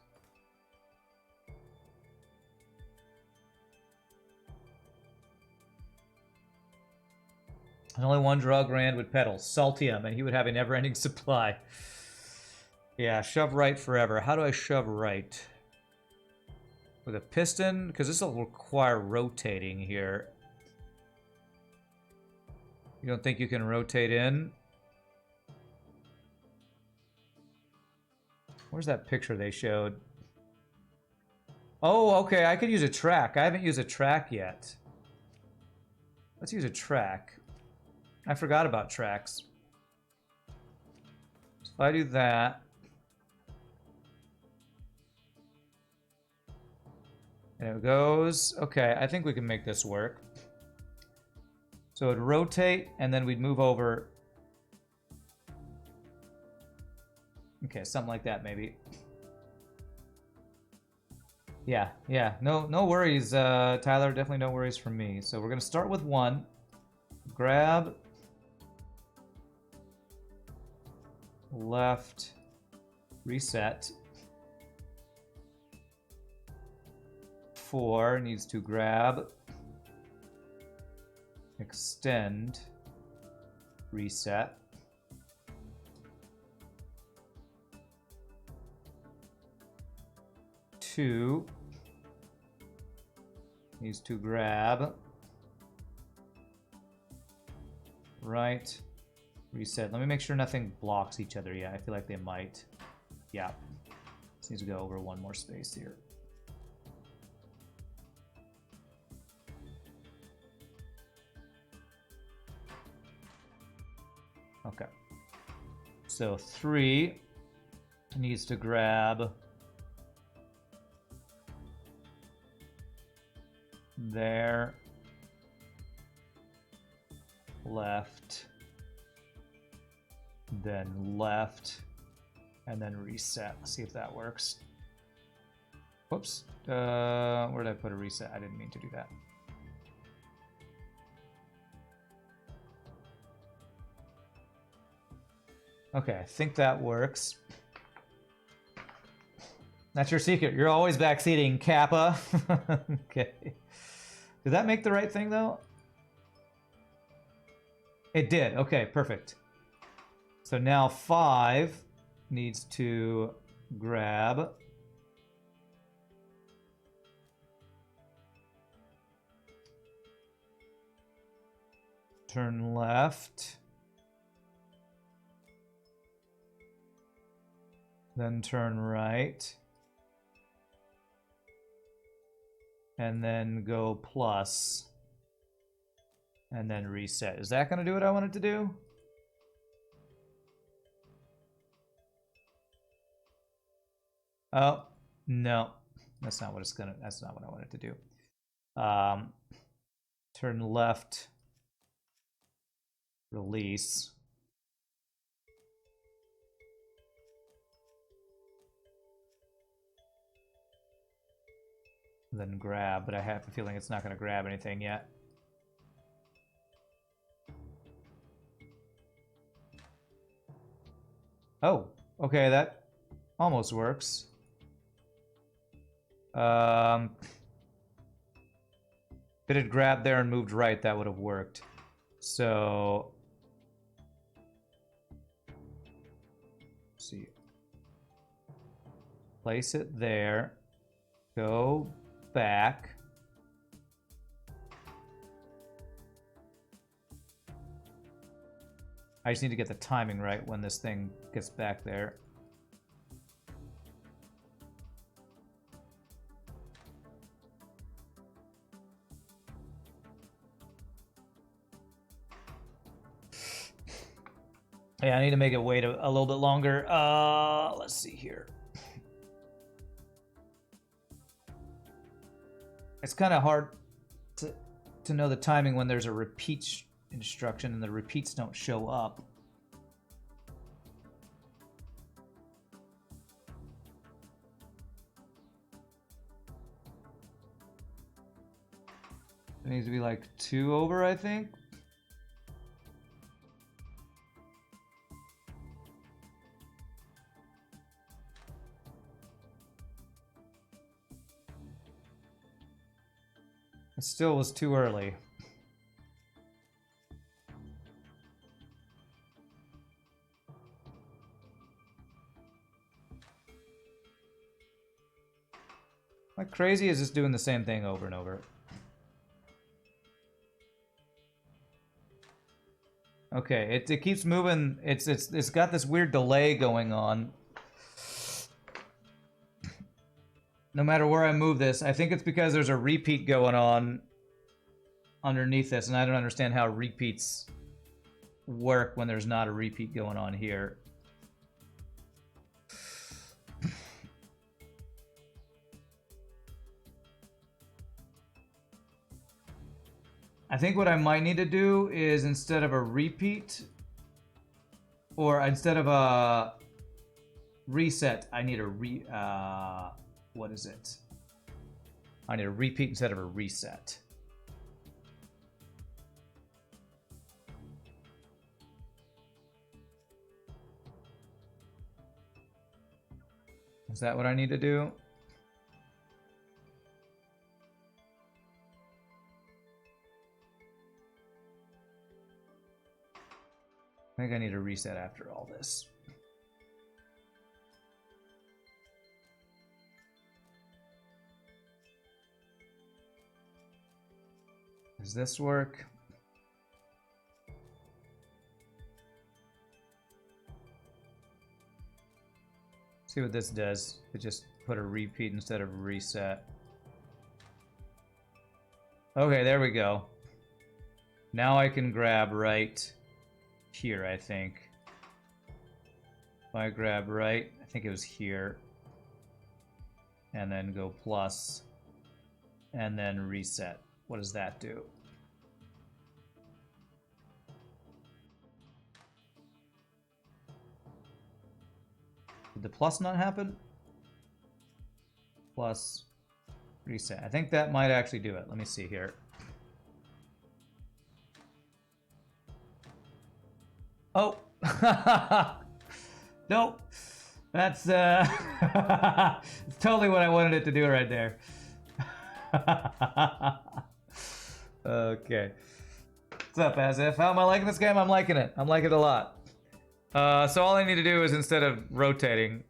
And only one drug Rand would peddle. Saltium, and he would have a never-ending supply. Yeah, shove right forever. How do I shove right? with a piston, because this will require rotating here. You don't think you can rotate in? Where's that picture they showed? Oh, okay, I could use a track. I haven't used a track yet. Let's use a track. I forgot about tracks. So if I do that... There it goes. Okay, I think we can make this work. So it'd rotate, and then we'd move over. Okay, something like that, maybe. Yeah. No worries, Tyler. Definitely no worries from me. So we're gonna start with 1. Grab. Left. Reset. 4 needs to grab. Extend. Reset. 2 needs to grab. Right. Reset. Let me make sure nothing blocks each other. Yeah, I feel like they might. Yeah. This needs to go over 1 more space here. Okay. So 3 needs to grab there, left, then left, and then reset. Let's see if that works. Whoops. Where did I put a reset? I didn't mean to do that. Okay, I think that works. That's your secret. You're always backseating, Kappa. Okay. Did that make the right thing, though? It did. Okay, perfect. So now 5 needs to grab. Turn left. Then turn right. And then go plus. And then reset. Is that going to do what I want it to do? Oh, no. That's not what it's gonna, that's not what I want it to do. Turn left. Release. Then grab, but I have a feeling it's not going to grab anything yet. Oh, okay, that almost works. If it had grabbed there and moved right, that would have worked. So, let's see. Place it there. Go back. I just need to get the timing right when this thing gets back there. Yeah, I need to make it wait a little bit longer. Let's see here. It's kind of hard to know the timing when there's a repeat instruction and the repeats don't show up. It needs to be like 2 over, I think. It still was too early. Am I crazy? Is just doing the same thing over and over? Okay, it keeps moving. It's got this weird delay going on. No matter where I move this, I think it's because there's a repeat going on underneath this, and I don't understand how repeats work when there's not a repeat going on here. I think what I might need to do is instead of a repeat, or instead of a reset, I need a what is it? I need a repeat instead of a reset. Is that what I need to do? I think I need a reset after all this. Does this work? See what this does. It just put a repeat instead of a reset. Okay, there we go. Now I can grab right here, I think. If I grab right, I think it was here. And then go plus. And then reset. What does that do? Did the plus not happen? Plus reset. I think that might actually do it. Let me see here. Oh. Nope. That's it's totally what I wanted it to do right there. Okay. What's up, Asif? How am I liking this game? I'm liking it. I'm liking it a lot. So all I need to do is, instead of rotating,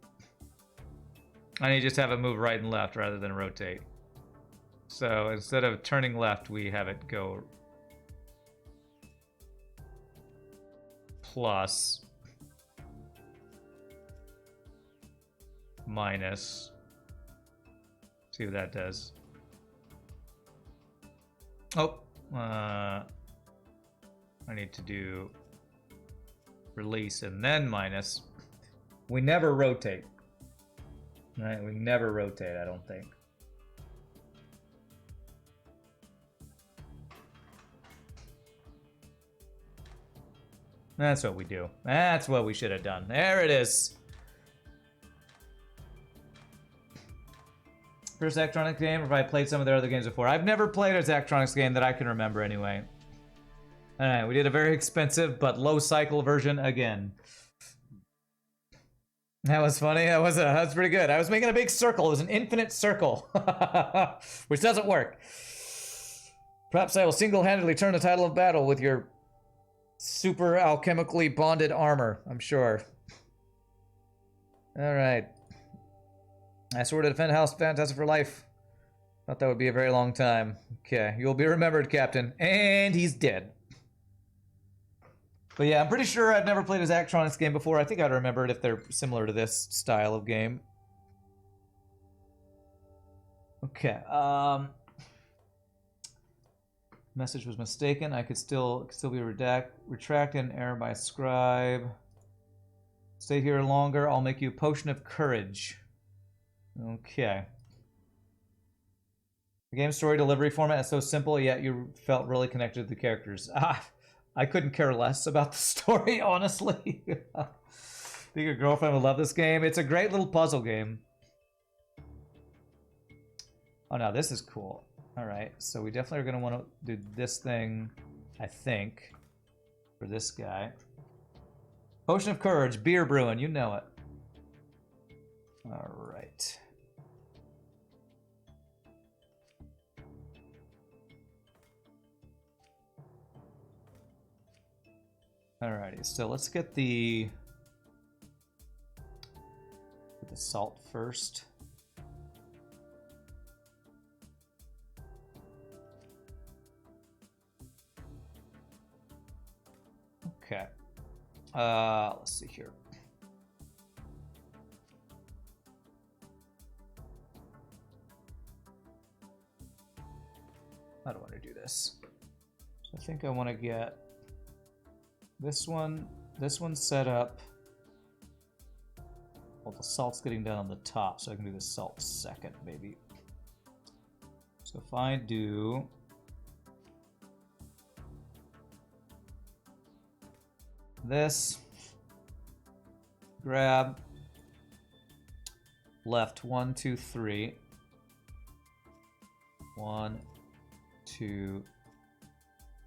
I need to just have it move right and left rather than rotate. So instead of turning left, we have it go plus, minus. See what that does. Oh, I need to do release and then minus. We never rotate. Right? We never rotate, I don't think. That's what we do. That's what we should have done. There it is. First Zachtronics game, or have I played some of their other games before? I've never played a Zachtronics game that I can remember anyway. Alright, we did a very expensive but low cycle version again. That was funny. That was pretty good. I was making a big circle. It was an infinite circle. Which doesn't work. Perhaps I will single-handedly turn the title of battle with your super alchemically bonded armor, I'm sure. Alright. I swore to defend House Fantastic for life. Thought that would be a very long time. Okay, you'll be remembered, Captain. And he's dead. But yeah, I'm pretty sure I've never played a Zachtronics game before. I think I'd remember it if they're similar to this style of game. Okay, message was mistaken. I could still be retracted an error by scribe. Stay here longer. I'll make you a potion of courage. Okay. The game story delivery format is so simple, yet you felt really connected to the characters. I couldn't care less about the story, honestly. I think your girlfriend would love this game. It's a great little puzzle game. Oh, now this is cool. Alright, so we definitely are going to want to do this thing, I think, for this guy. Potion of Courage, beer brewing, you know it. Alright. Alrighty, so let's get the salt first. Okay. Let's see here. How do I want to do this? So I think I want to get this one set up. Well, the salt's getting down on the top, so I can do the salt second, maybe. So if I do this, grab left 1, 2, 3. 1, 2,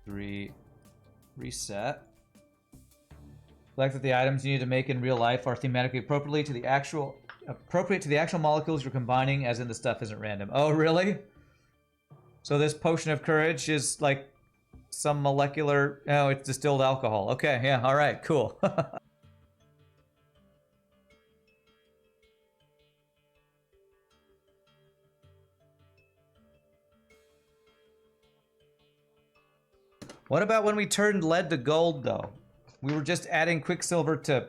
3, reset. Select that the items you need to make in real life are thematically appropriate to the actual molecules you're combining, as in the stuff isn't random. Oh, really? So this potion of courage is like some molecular... Oh, it's distilled alcohol. Okay, yeah, all right, cool. What about when we turned lead to gold, though? We were just adding quicksilver to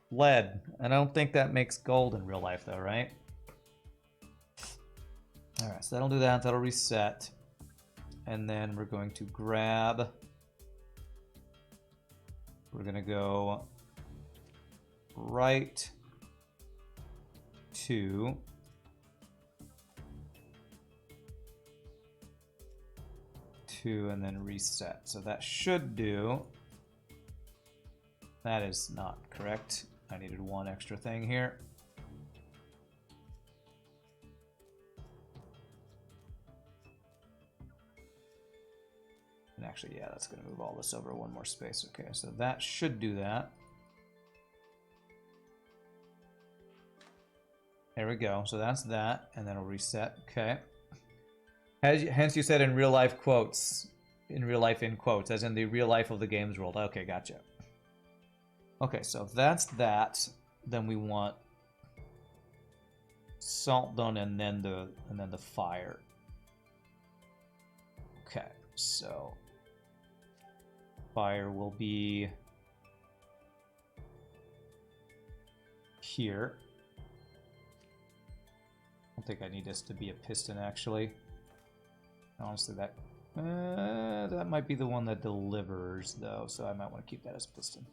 lead. I don't think that makes gold in real life, though, right? All right, so that'll do that. That'll reset. And then we're going to grab... We're going to go right 2... 2 and then reset. So that should do. That is not correct. I needed one extra thing here. And actually, yeah, that's going to move all this over one more space. Okay, so that should do that. There we go. So that's that, and then it'll reset. Okay. Hence you said in real life quotes. In real life in quotes, as in the real life of the games world. Okay, gotcha. Okay, so if that's that, then we want salt done and then the fire. Okay, so fire will be here. I don't think I need this to be a piston actually. Honestly, that might be the one that delivers, though, so I might want to keep that as a piston.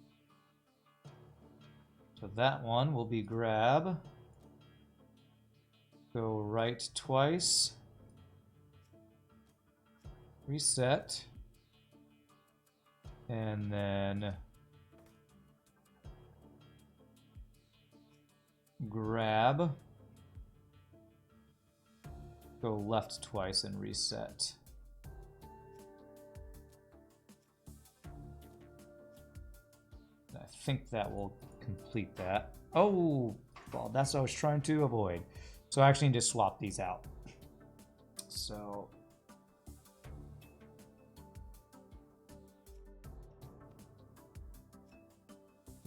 So that one will be grab, go right twice, reset, and then grab, go left twice and reset. I think that will complete that. Oh, well, that's what I was trying to avoid. So I actually need to swap these out. So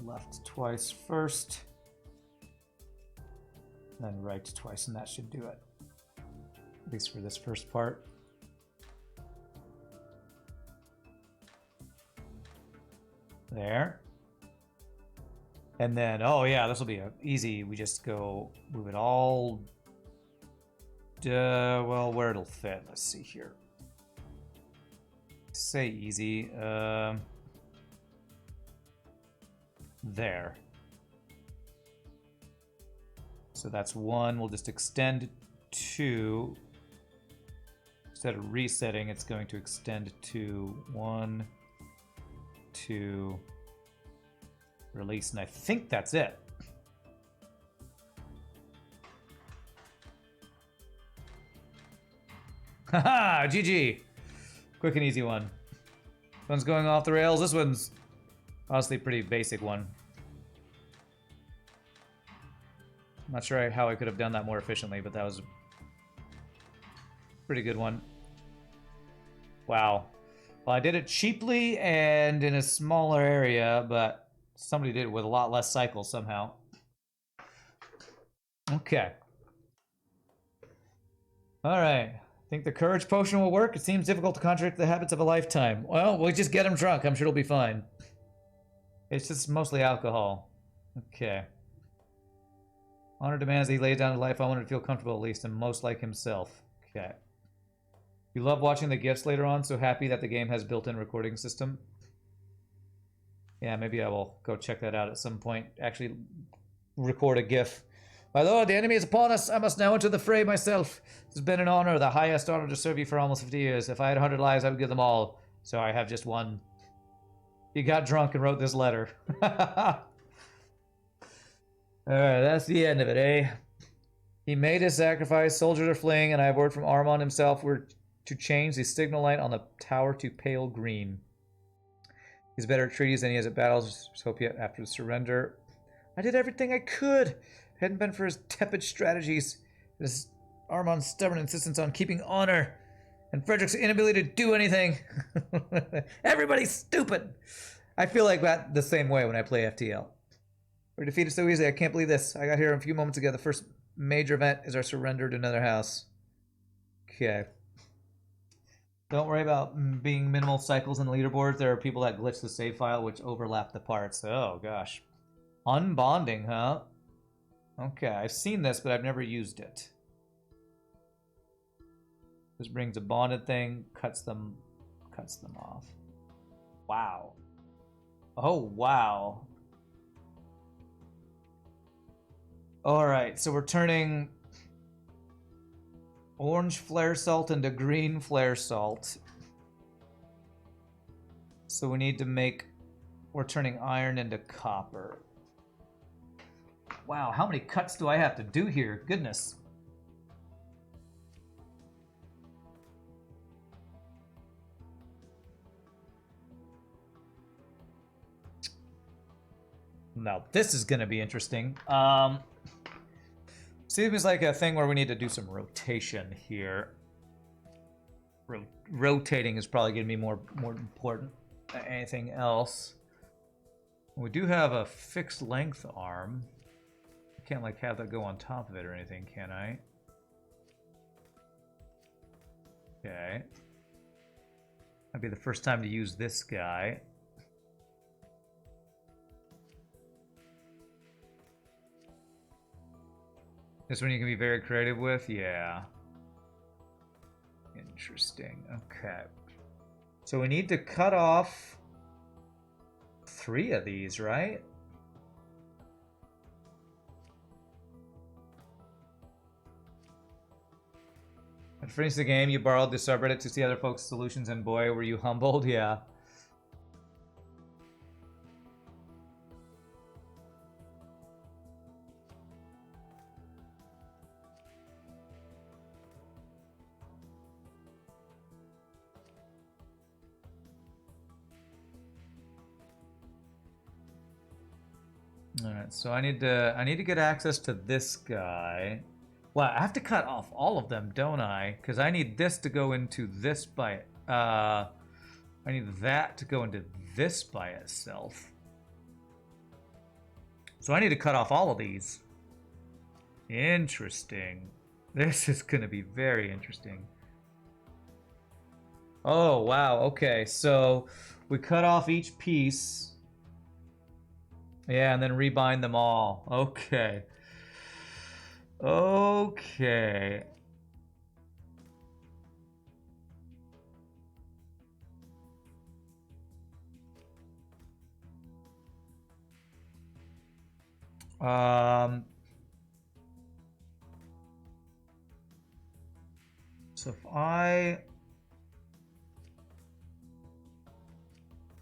left twice first, then right twice, and that should do it. At least for this first part. There. And then, oh yeah, this will be easy. We just go move it all. Well, where it'll fit. Let's see here. Say easy. There. So that's one. We'll just extend 2. Instead of resetting, it's going to extend to 1, 2, release, and I think that's it. Haha, GG. Quick and easy one. This one's going off the rails. This one's honestly a pretty basic one. I'm not sure how I could have done that more efficiently, but that was a pretty good one. Wow. Well, I did it cheaply and in a smaller area, but somebody did it with a lot less cycles somehow. Okay. All right. Think the courage potion will work? It seems difficult to contradict the habits of a lifetime. Well, we'll just get him drunk. I'm sure it'll be fine. It's just mostly alcohol. Okay. Honor demands that he lays down his life. I want him to feel comfortable at least, and most like himself. Okay. You love watching the gifts later on, so happy that the game has built-in recording system. Yeah, maybe I will go check that out at some point. Actually record a GIF. My lord, the enemy is upon us. I must now enter the fray myself. It has been an honor, the highest honor to serve you for almost 50 years. If I had 100 lives, I would give them all. So I have just one. He got drunk and wrote this letter. Alright, that's the end of it, eh? He made his sacrifice. Soldiers are fleeing, and I have word from Armand himself. We're to change the signal light on the tower to pale green. He's better at treaties than he is at battles. Just hope yet after the surrender. I did everything I could. Hadn't been for his tepid strategies, his Armand's stubborn insistence on keeping honor, and Frederick's inability to do anything. Everybody's stupid. I feel like that the same way when I play FTL. We're defeated so easily. I can't believe this. I got here a few moments ago. The first major event is our surrender to another house. Okay. Don't worry about being minimal cycles in the leaderboards. There are people that glitch the save file, which overlap the parts. Oh, gosh. Unbonding, huh? Okay, I've seen this, but I've never used it. This brings a bonded thing, cuts them off. Wow. Oh, wow. Alright, so we're turning orange flare salt into green flare salt. So we need to make... We're turning iron into copper. Wow, how many cuts do I have to do here? Goodness. Now, this is going to be interesting. Seems like a thing where we need to do some rotation here. Rotating is probably going to be more important than anything else. We do have a fixed length arm. Can't like have that go on top of it or anything, can I? Okay. Might be the first time to use this guy. This one you can be very creative with? Yeah. Interesting. Okay. So we need to cut off 3 of these, right? At Finish the Game, you borrowed the subreddit to see other folks' solutions, and boy, were you humbled. Yeah. Alright, so I need to get access to this guy. Well, I have to cut off all of them, don't I? Because I need this to go into this by... I need that to go into this by itself. So I need to cut off all of these. Interesting. This is going to be very interesting. Oh, wow. Okay, so we cut off each piece. Yeah, and then rebind them all. Okay. Okay. So if I...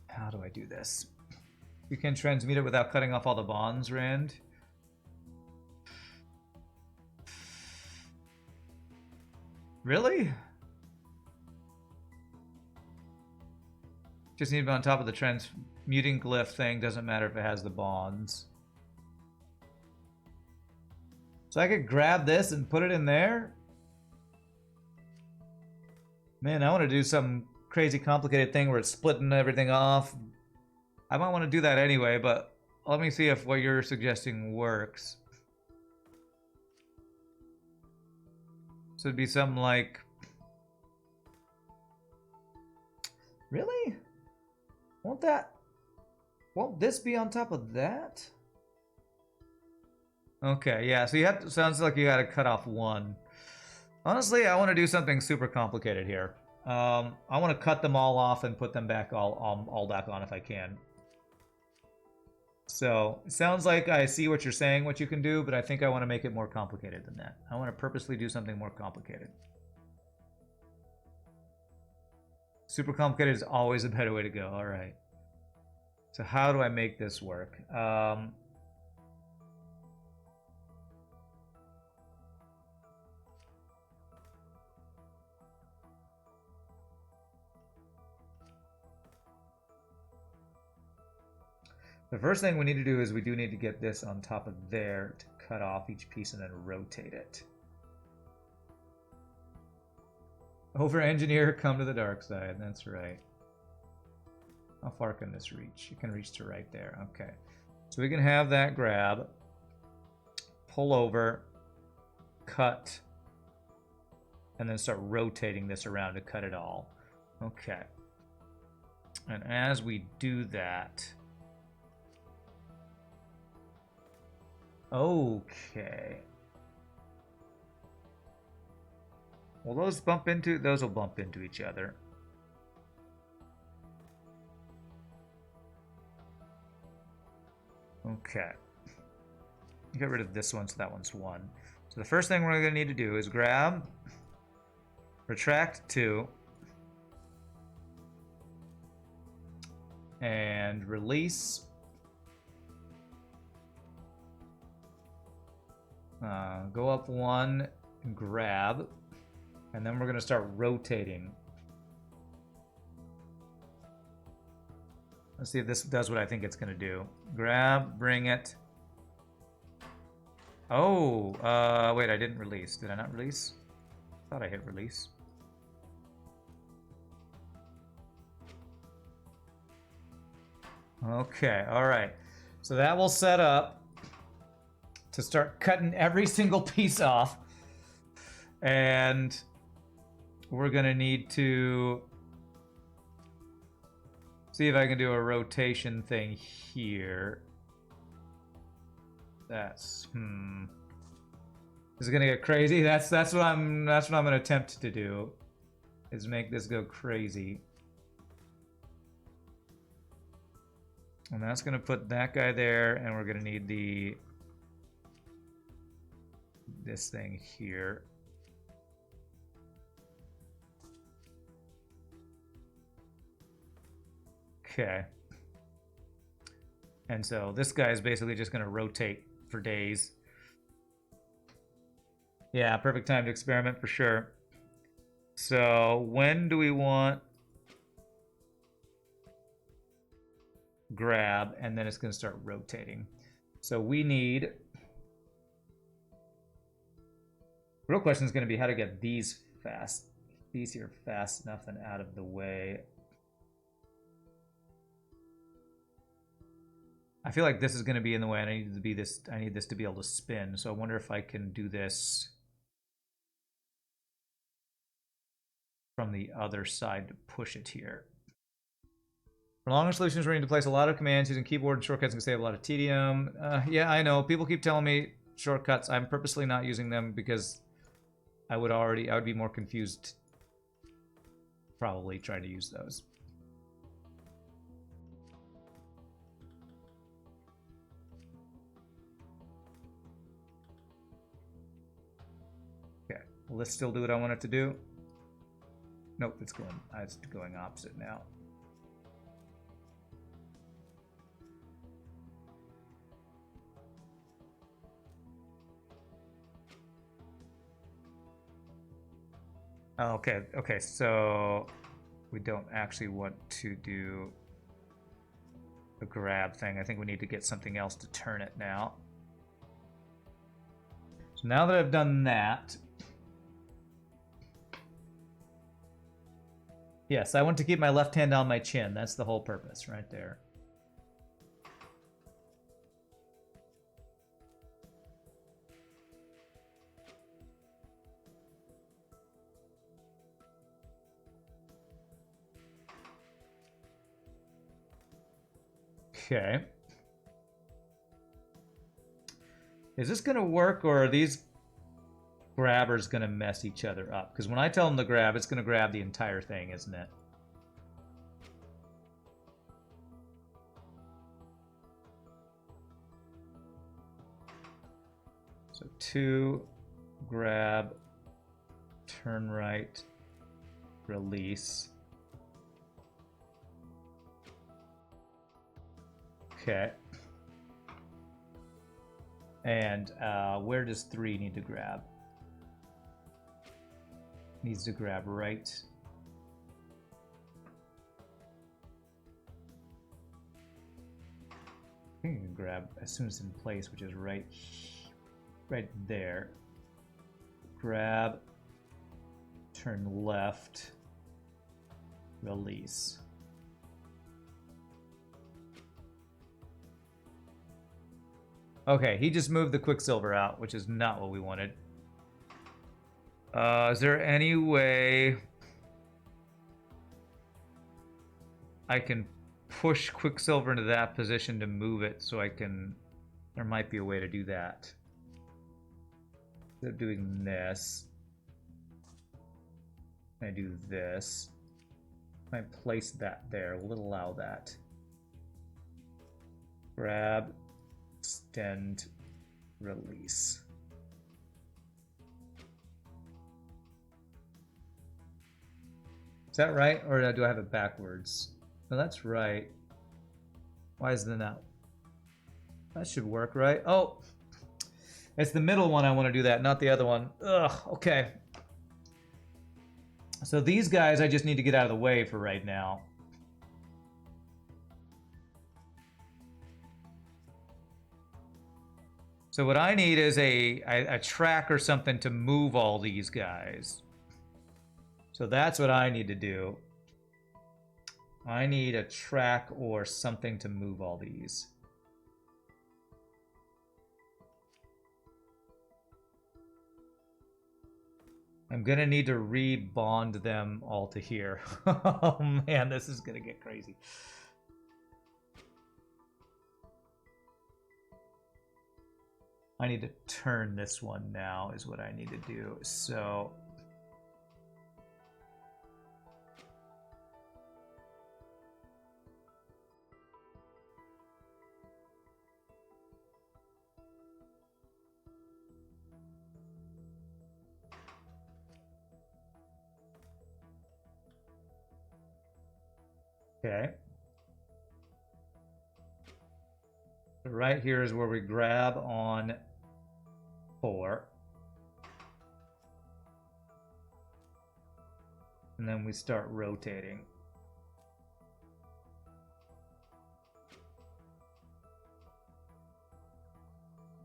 How do I do this? You can transmute it without cutting off all the bonds, Rand. Really? Just need to be on top of the transmuting glyph thing. Doesn't matter if it has the bonds. So I could grab this and put it in there? Man, I want to do some crazy complicated thing where it's splitting everything off. I might want to do that anyway, but let me see if what you're suggesting works. So it'd be something like Won't this be on top of that? Okay, yeah, so you have to, sounds like you gotta cut off one. Honestly, I want to do something super complicated here. I want to cut them all off and put them back all back on if I can. So, it sounds like I see what you're saying, what you can do, but I think I want to make it more complicated than that. I want to purposely do something more complicated. Super complicated is always a better way to go. All right. So how do I make this work? The first thing we need to do is we do need to get this on top of there to cut off each piece and then rotate it. Over-engineer, come to the dark side. That's right. How far can this reach? It can reach to right there. Okay. So we can have that grab, pull over, cut, and then start rotating this around to cut it all. Okay. And as we do that... Okay. Will those bump into... Those will bump into each other. Okay. Get rid of this one, so that one's one. So the first thing we're going to need to do is grab, retract 2, and release. Go up 1, grab, and then we're going to start rotating. Let's see if this does what I think it's going to do. Grab, bring it. Oh, wait, I didn't release. Did I not release? I thought I hit release. Okay, all right. So that will set up to start cutting every single piece off. And we're going to need to see if I can do a rotation thing here. That's This is gonna get crazy. That's what I'm gonna attempt to do, is make this go crazy. And that's gonna put that guy there, and we're gonna need this thing here. Okay. And so this guy is basically just going to rotate for days. Yeah, perfect time to experiment for sure. So when do we want grab, and then it's going to start rotating. So we need... Real question is going to be how to get these here fast enough and out of the way. I feel like this is going to be in the way, and I need this to be able to spin. So I wonder if I can do this from the other side to push it here. For longer solutions, we're going to place a lot of commands using keyboard and shortcuts can save a lot of tedium. Yeah, I know. People keep telling me shortcuts. I'm purposely not using them because I would be more confused probably trying to use those. Will this still do what I want it to do? Nope, it's going opposite now. Okay, so we don't actually want to do the grab thing. I think we need to get something else to turn it now. So now that I've done that, yes, I want to keep my left hand on my chin. That's the whole purpose right there. Okay. Is this gonna work, or are these grabbers gonna mess each other up? Because when I tell them to grab, it's gonna grab the entire thing, isn't it? So 2, grab, turn right, release. Okay. And where does 3 need to grab? Needs to grab right. I think you can grab as soon as it's in place, which is right there. Grab, turn left, release. Okay, he just moved the Quicksilver out, which is not what we wanted. Is there any way I can push Quicksilver into that position to move it so I can... There might be a way to do that. Instead of doing this, I do this. I place that there. Will it allow that? Grab, extend, release. Is that right, or do I have it backwards? No, that's right. Why is it not? That should work, right? Oh, it's the middle one I want to do that, not the other one. Ugh, okay. So these guys I just need to get out of the way for right now. So what I need is a track or something to move all these guys. So that's what I need to do. I need a track or something to move all these. I'm gonna need to rebond them all to here. Oh man, this is gonna get crazy. I need to turn this one now is what I need to do. So okay. So right here is where we grab on 4. And then we start rotating.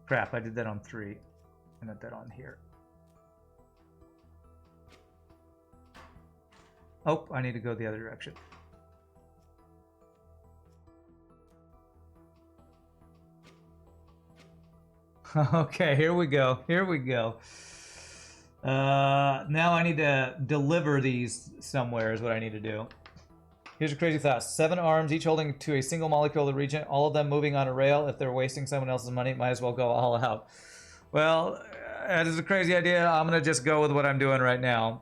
Crap, I did that on 3. I got that on here. Oh, I need to go the other direction. Okay, here we go. Here we go. Now I need to deliver these somewhere is what I need to do. Here's a crazy thought. 7 arms, each holding to a single molecule of the region, all of them moving on a rail. If they're wasting someone else's money, might as well go all out. Well, that is a crazy idea. I'm going to just go with what I'm doing right now.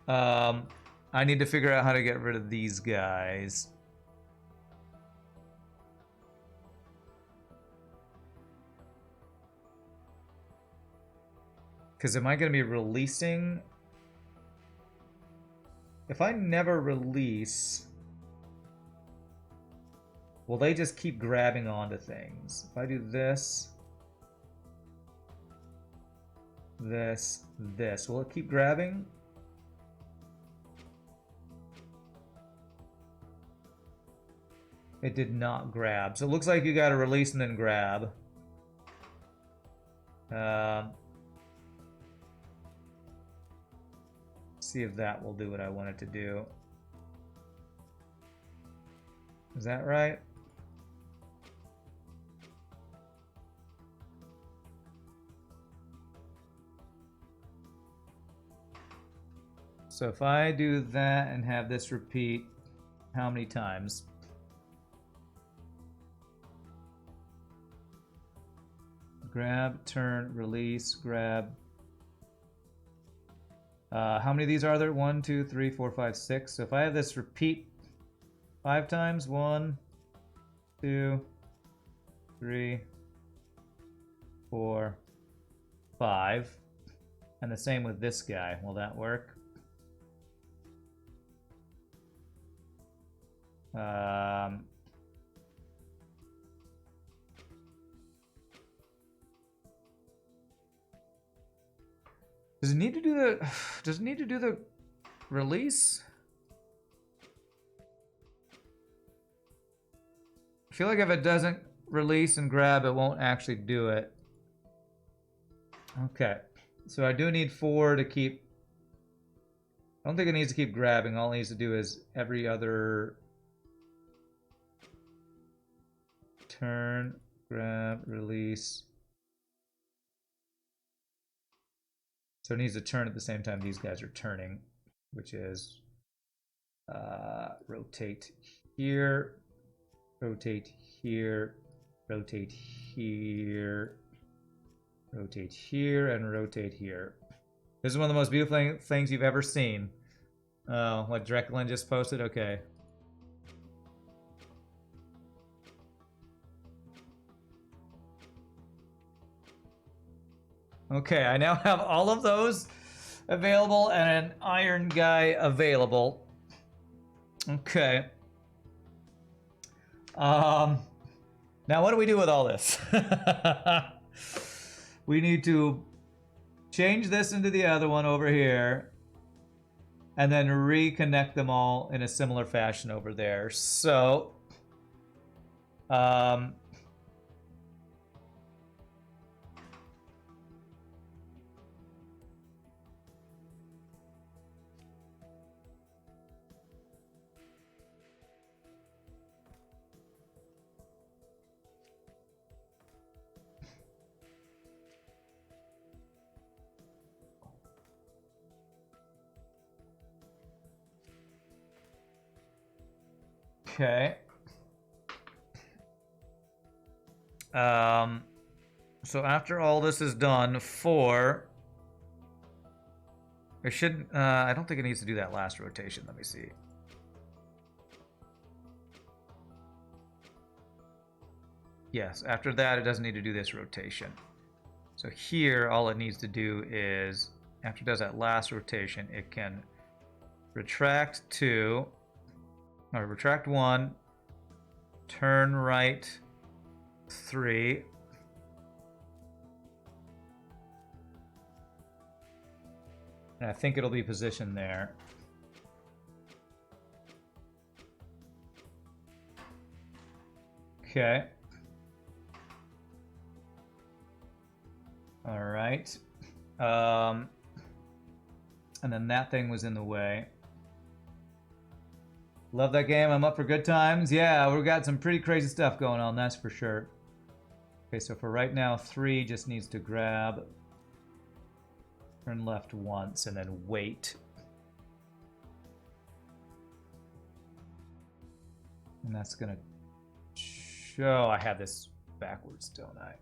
I need to figure out how to get rid of these guys. Because am I going to be releasing? If I never release, will they just keep grabbing onto things? If I do this, this, this, will it keep grabbing? It did not grab. So it looks like you got to release and then grab. See if that will do what I want it to do. Is that right? So if I do that and have this repeat, how many times? Grab, turn, release, grab. How many of these are there? 1, 2, 3, 4, 5, 6. So if I have this repeat 5 times, 1, 2, 3, 4, 5. And the same with this guy. Will that work? Does it need to do the? Does it need to do the release? I feel like if it doesn't release and grab, it won't actually do it. Okay, so I do need 4 to keep. I don't think it needs to keep grabbing. All it needs to do is every other turn, grab, release. So it needs to turn at the same time these guys are turning, which is rotate here, rotate here, rotate here, rotate here, and rotate here. This is one of the most beautiful things you've ever seen. Oh, what Drecklin just posted? Okay. Okay, I now have all of those available and an iron guy available. Okay. Now what do we do with all this? We need to change this into the other one over here and then reconnect them all in a similar fashion over there. So, okay. So after all this is done, 4. It should. I don't think it needs to do that last rotation. Let me see. Yes, after that, it doesn't need to do this rotation. So here, all it needs to do is, after it does that last rotation, it can retract 2, or retract 1, turn right 3, and I think it'll be positioned there. Okay. All right. And then that thing was in the way. Love that game. I'm up for good times. Yeah, we've got some pretty crazy stuff going on, that's for sure. Okay, so for right now, 3 just needs to grab, turn left once, and then wait. And that's gonna show I have this backwards, don't I?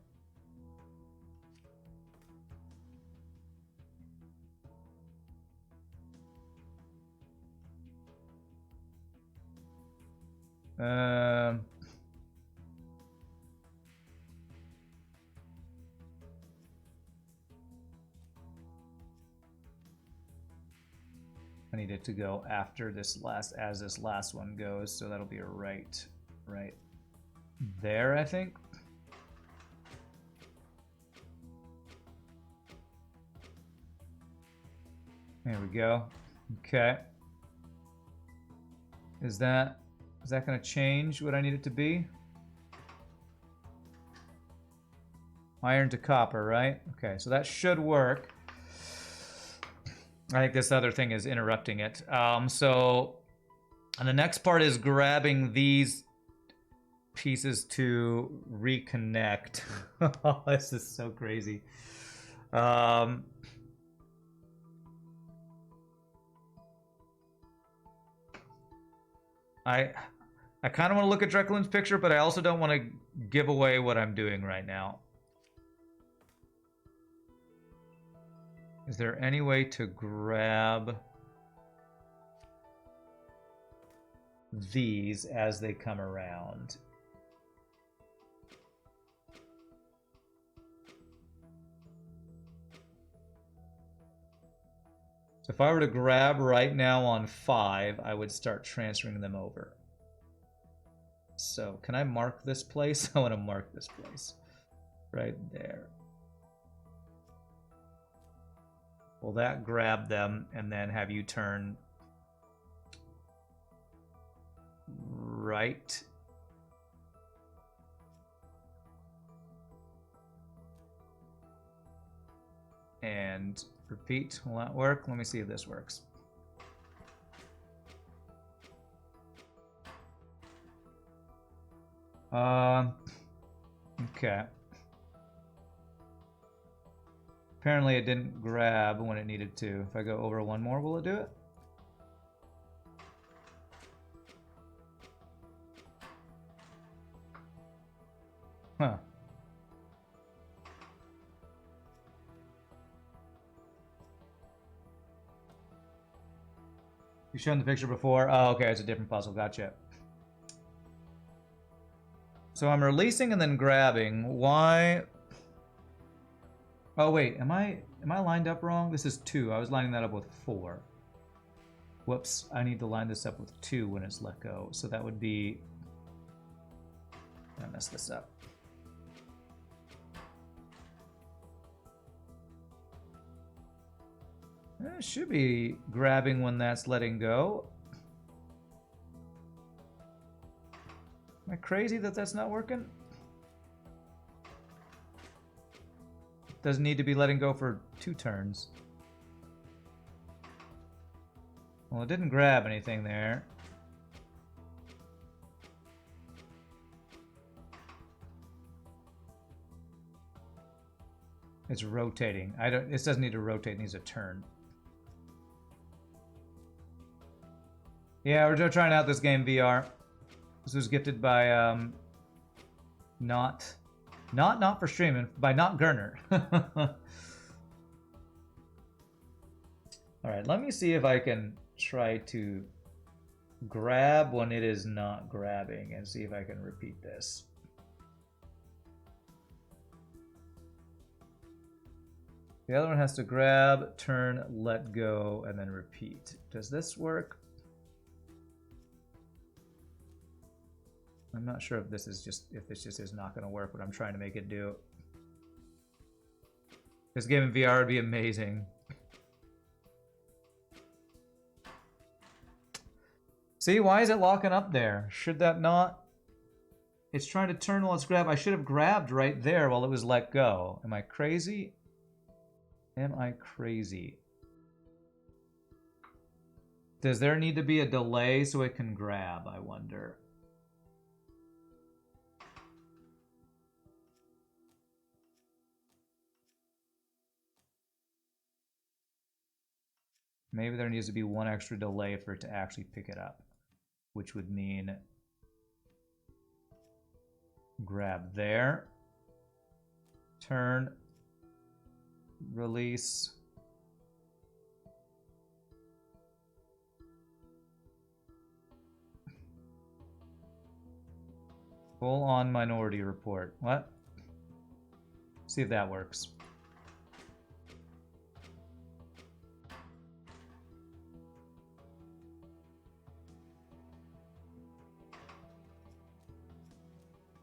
I need it to go after this last, as this last one goes, so that'll be a right there, I think. There we go. Okay. Is that going to change what I need it to be? Iron to copper, right? Okay, so that should work. I think this other thing is interrupting it. So, and the next part is grabbing these pieces to reconnect. Oh, this is so crazy. I kind of want to look at Dreklin's picture, but I also don't want to give away what I'm doing right now. Is there any way to grab these as they come around? So if I were to grab right now on 5, I would start transferring them over. So can I mark this place? I want to mark this place. Right there. Will that grab them and then have you turn right? And repeat. Will that work? Let me see if this works. Okay. Apparently it didn't grab when it needed to. If I go over one more, will it do it? Huh. You shown the picture before? Oh, okay, it's a different puzzle. Gotcha. So I'm releasing and then grabbing. Why? Oh wait, am I lined up wrong? This is 2. I was lining that up with 4. Whoops, I need to line this up with 2 when it's let go. So that would be... I messed this up. It should be grabbing when that's letting go. Am I crazy that that's not working? Doesn't need to be letting go for 2 turns. Well, it didn't grab anything there. It's rotating. It doesn't need to rotate, it needs a turn. Yeah, we're just trying out this game VR. This was gifted by not for streaming, by Not Gerner. Alright, let me see if I can try to grab when it is not grabbing and see if I can repeat this. The other one has to grab, turn, let go, and then repeat. Does this work? I'm not sure if this just is not going to work, but I'm trying to make it do. This game in VR would be amazing. See, why is it locking up there? Should that not? It's trying to turn while it's grab. I should have grabbed right there while it was let go. Am I crazy? Am I crazy? Does there need to be a delay so it can grab, I wonder? Maybe there needs to be one extra delay for it to actually pick it up, which would mean grab there, turn, release, full on Minority Report. What? See if that works.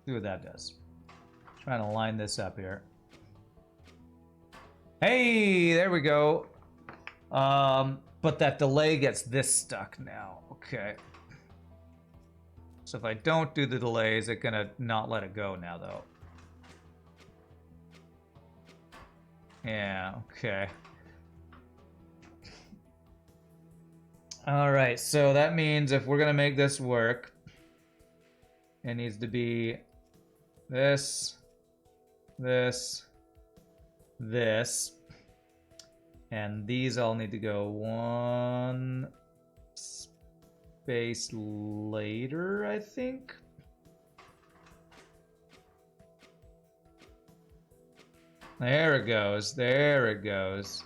See what that does. Trying to line this up here. Hey, there we go. But that delay gets this stuck now. Okay. So if I don't do the delay, is it gonna not let it go now, though? Yeah, okay. Alright, so that means if we're gonna make this work, it needs to be this, this, this, and these all need to go one space later, I think. There it goes. There it goes.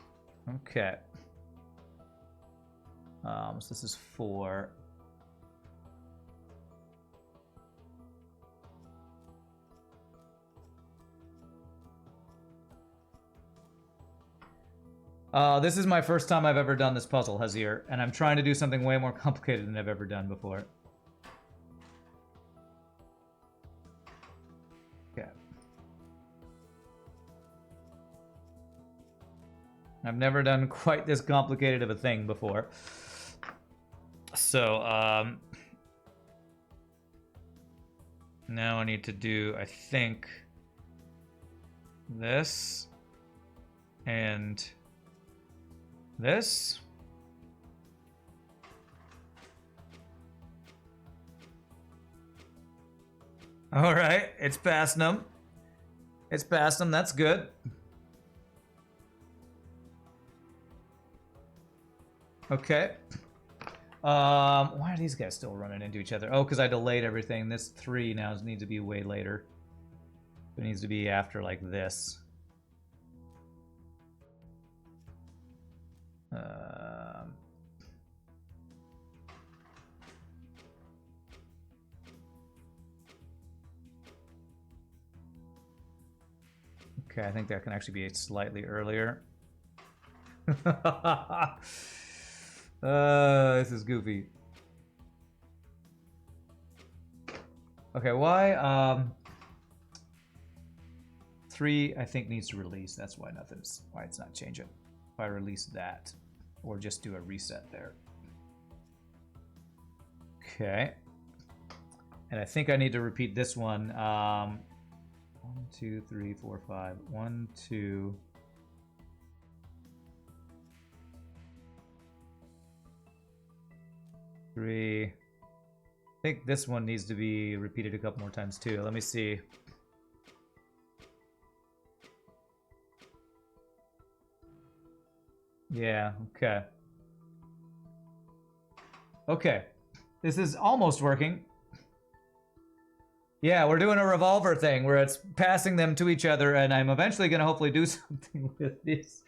Okay. So this is 4. This is my first time I've ever done this puzzle, Hazir, and I'm trying to do something way more complicated than I've ever done before. Okay. I've never done quite this complicated of a thing before. So, now I need to do, I think, this and this. All right, it's past them. It's past them, that's good. Okay. Why are these guys still running into each other? Oh, because I delayed everything. This 3 now needs to be way later. It needs to be after, like, this. Okay, I think that can actually be slightly earlier. This is goofy. Okay, why? 3, I think, needs to release. That's why why it's not changing. If I release that, or just do a reset there. Okay. And I think I need to repeat this one. 1, 2, 3, 4, 5. 1, 2. 3. I think this one needs to be repeated a couple more times too. Let me see. Yeah, okay. Okay. This is almost working. Yeah, we're doing a revolver thing where it's passing them to each other, and I'm eventually going to hopefully do something with these.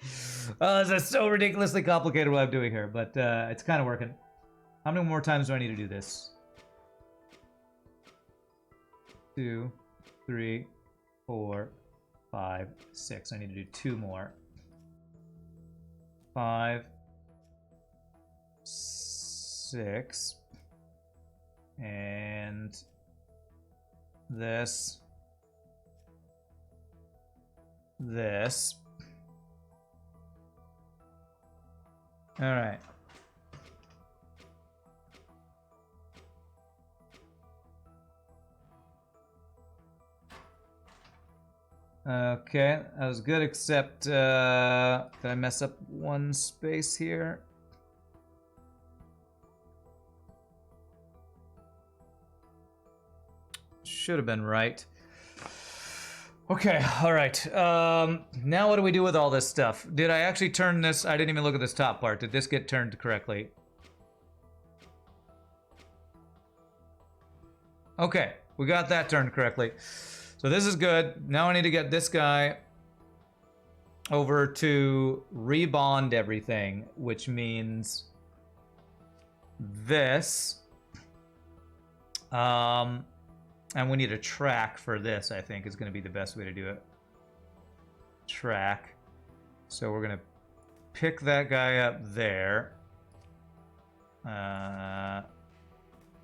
This is so ridiculously complicated what I'm doing here, but it's kind of working. How many more times do I need to do this? 2, 3, 4, 5, 6. I need to do 2 more. 5, 6, and this. All right. Okay, that was good, except did I mess up one space here? Should have been right. Okay, all right. Now what do we do with all this stuff? Did I actually turn this? I didn't even look at this top part. Did this get turned correctly? Okay, we got that turned correctly. So this is good. Now I need to get this guy over to rebond everything, which means this. And we need a track for this, I think, is going to be the best way to do it. Track. So we're going to pick that guy up there.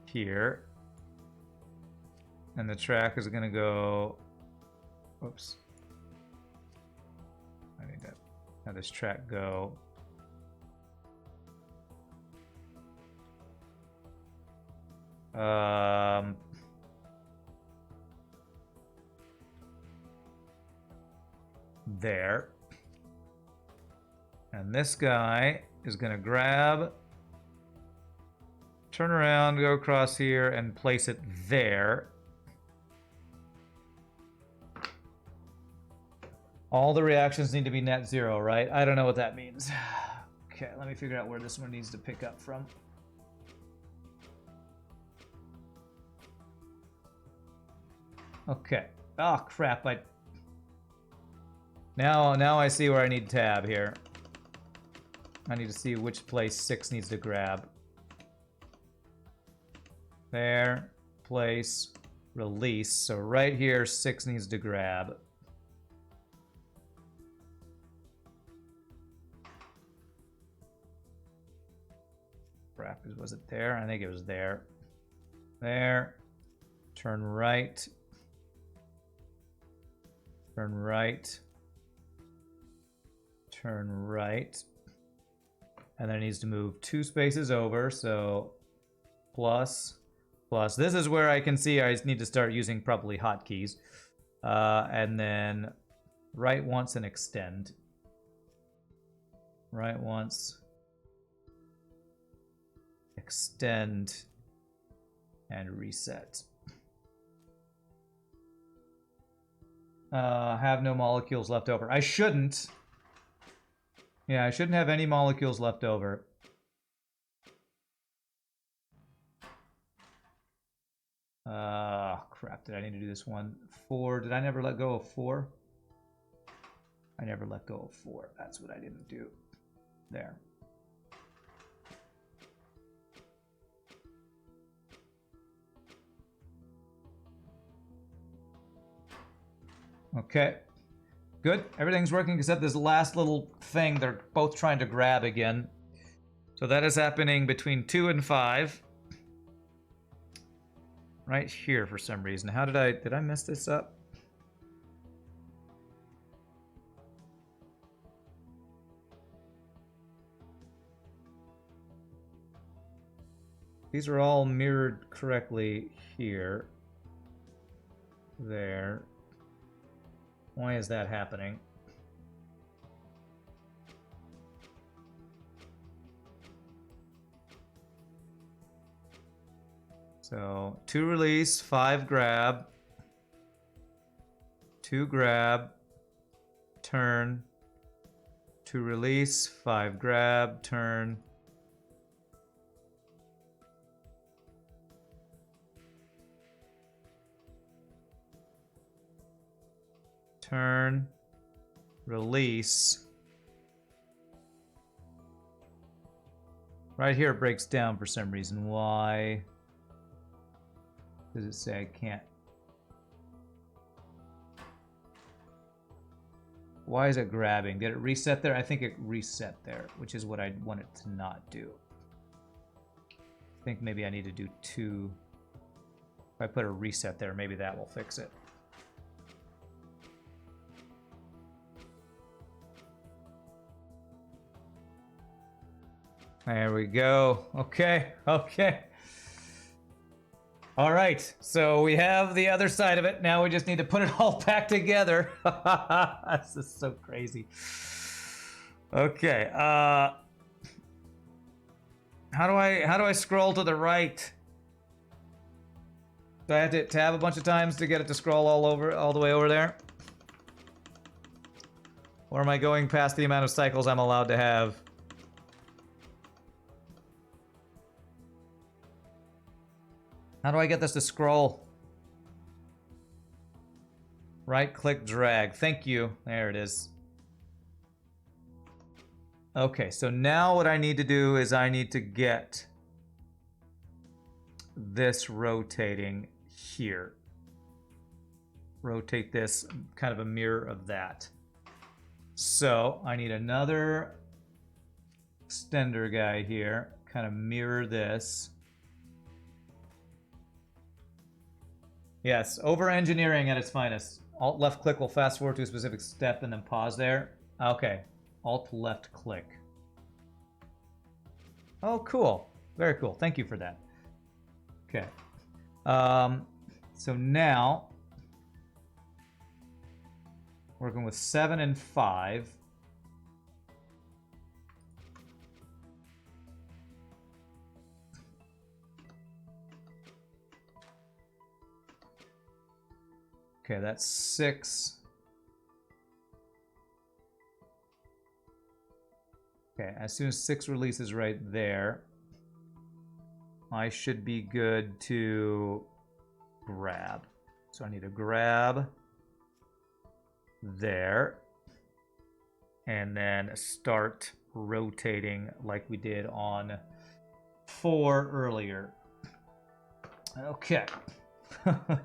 Here. And the track is going to go... Oops. I need to have this track go... there. And this guy is going to grab, turn around, go across here, and place it there. All the reactions need to be net zero, right? I don't know what that means. Okay, let me figure out where this one needs to pick up from. Okay. Oh crap! Now I see where I need tab here. I need to see which place 6 needs to grab. There, place, release. So right here, 6 needs to grab. Crap, was it there? I think it was there. There. Turn right. Turn right. Turn right. And then it needs to move 2 spaces over, so plus, plus. This is where I can see I need to start using probably hotkeys. And then right once and extend. Right once. Extend. And reset. Have no molecules left over. I shouldn't. Yeah, I shouldn't have any molecules left over. Crap, did I need to do this one? 4, did I never let go of 4? I never let go of 4. That's what I didn't do. There. Okay. Good. Everything's working except this last little thing they're both trying to grab again. So that is happening between 2 and 5. Right here for some reason. How did I mess this up? These are all mirrored correctly here. There. Why is that happening? So 2 release, 5 grab, 2 grab, turn, 2 release, 5 grab, turn. Turn, release. Right here it breaks down for some reason. Why does it say I can't? Why is it grabbing? Did it reset there? I think it reset there, which is what I want it to not do. I think maybe I need to do 2. If I put a reset there, maybe that will fix it. There we go. Okay, okay. All right, so we have the other side of it. Now we just need to put it all back together. This is so crazy. Okay, how do I scroll to the right? Do I have to tab a bunch of times to get it to scroll all the way over there? Or am I going past the amount of cycles I'm allowed to have? How do I get this to scroll? Right click, drag. Thank you. There it is. Okay, so now what I need to do is I need to get this rotating here. Rotate this, kind of a mirror of that. So I need another extender guy here, kind of mirror this. Yes, over-engineering at its finest. Alt-left click will fast forward to a specific step and then pause there. Okay, Alt-left click. Oh, cool. Very cool. Thank you for that. Okay. So now, working with 7 and 5. Okay, that's 6. Okay, as soon as 6 releases right there, I should be good to grab. So I need to grab there and then start rotating like we did on 4 earlier. Okay. Why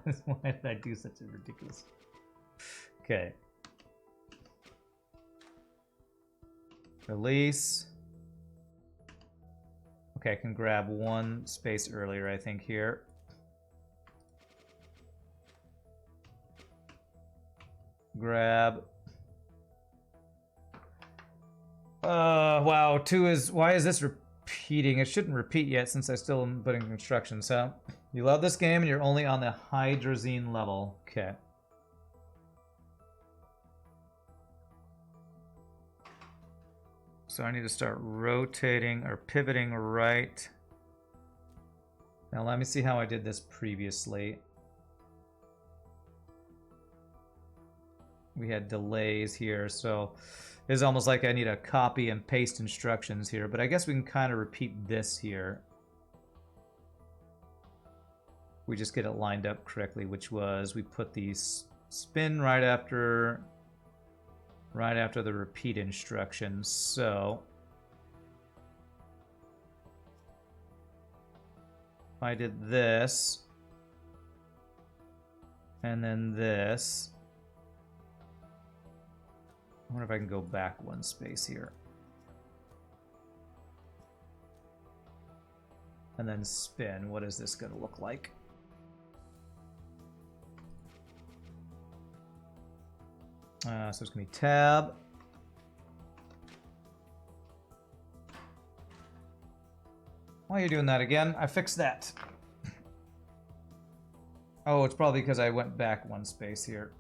did I do such a ridiculous? Okay. Release. Okay, I can grab 1 space earlier, I think, here. Grab. Wow, 2 is... Why is this repeating? It shouldn't repeat yet since I still am putting instructions. So, you love this game and you're only on the hydrazine level. Okay. So I need to start rotating or pivoting right. Now let me see how I did this previously. We had delays here, so it's almost like I need to copy and paste instructions here, but I guess we can kind of repeat this here. We just get it lined up correctly, which was we put the spin right after the repeat instructions. So if I did this and then this, I wonder if I can go back 1 space here. And then spin. What is this going to look like? So it's going to be tab. Why are you doing that again? I fixed that. Oh, it's probably because I went back 1 space here.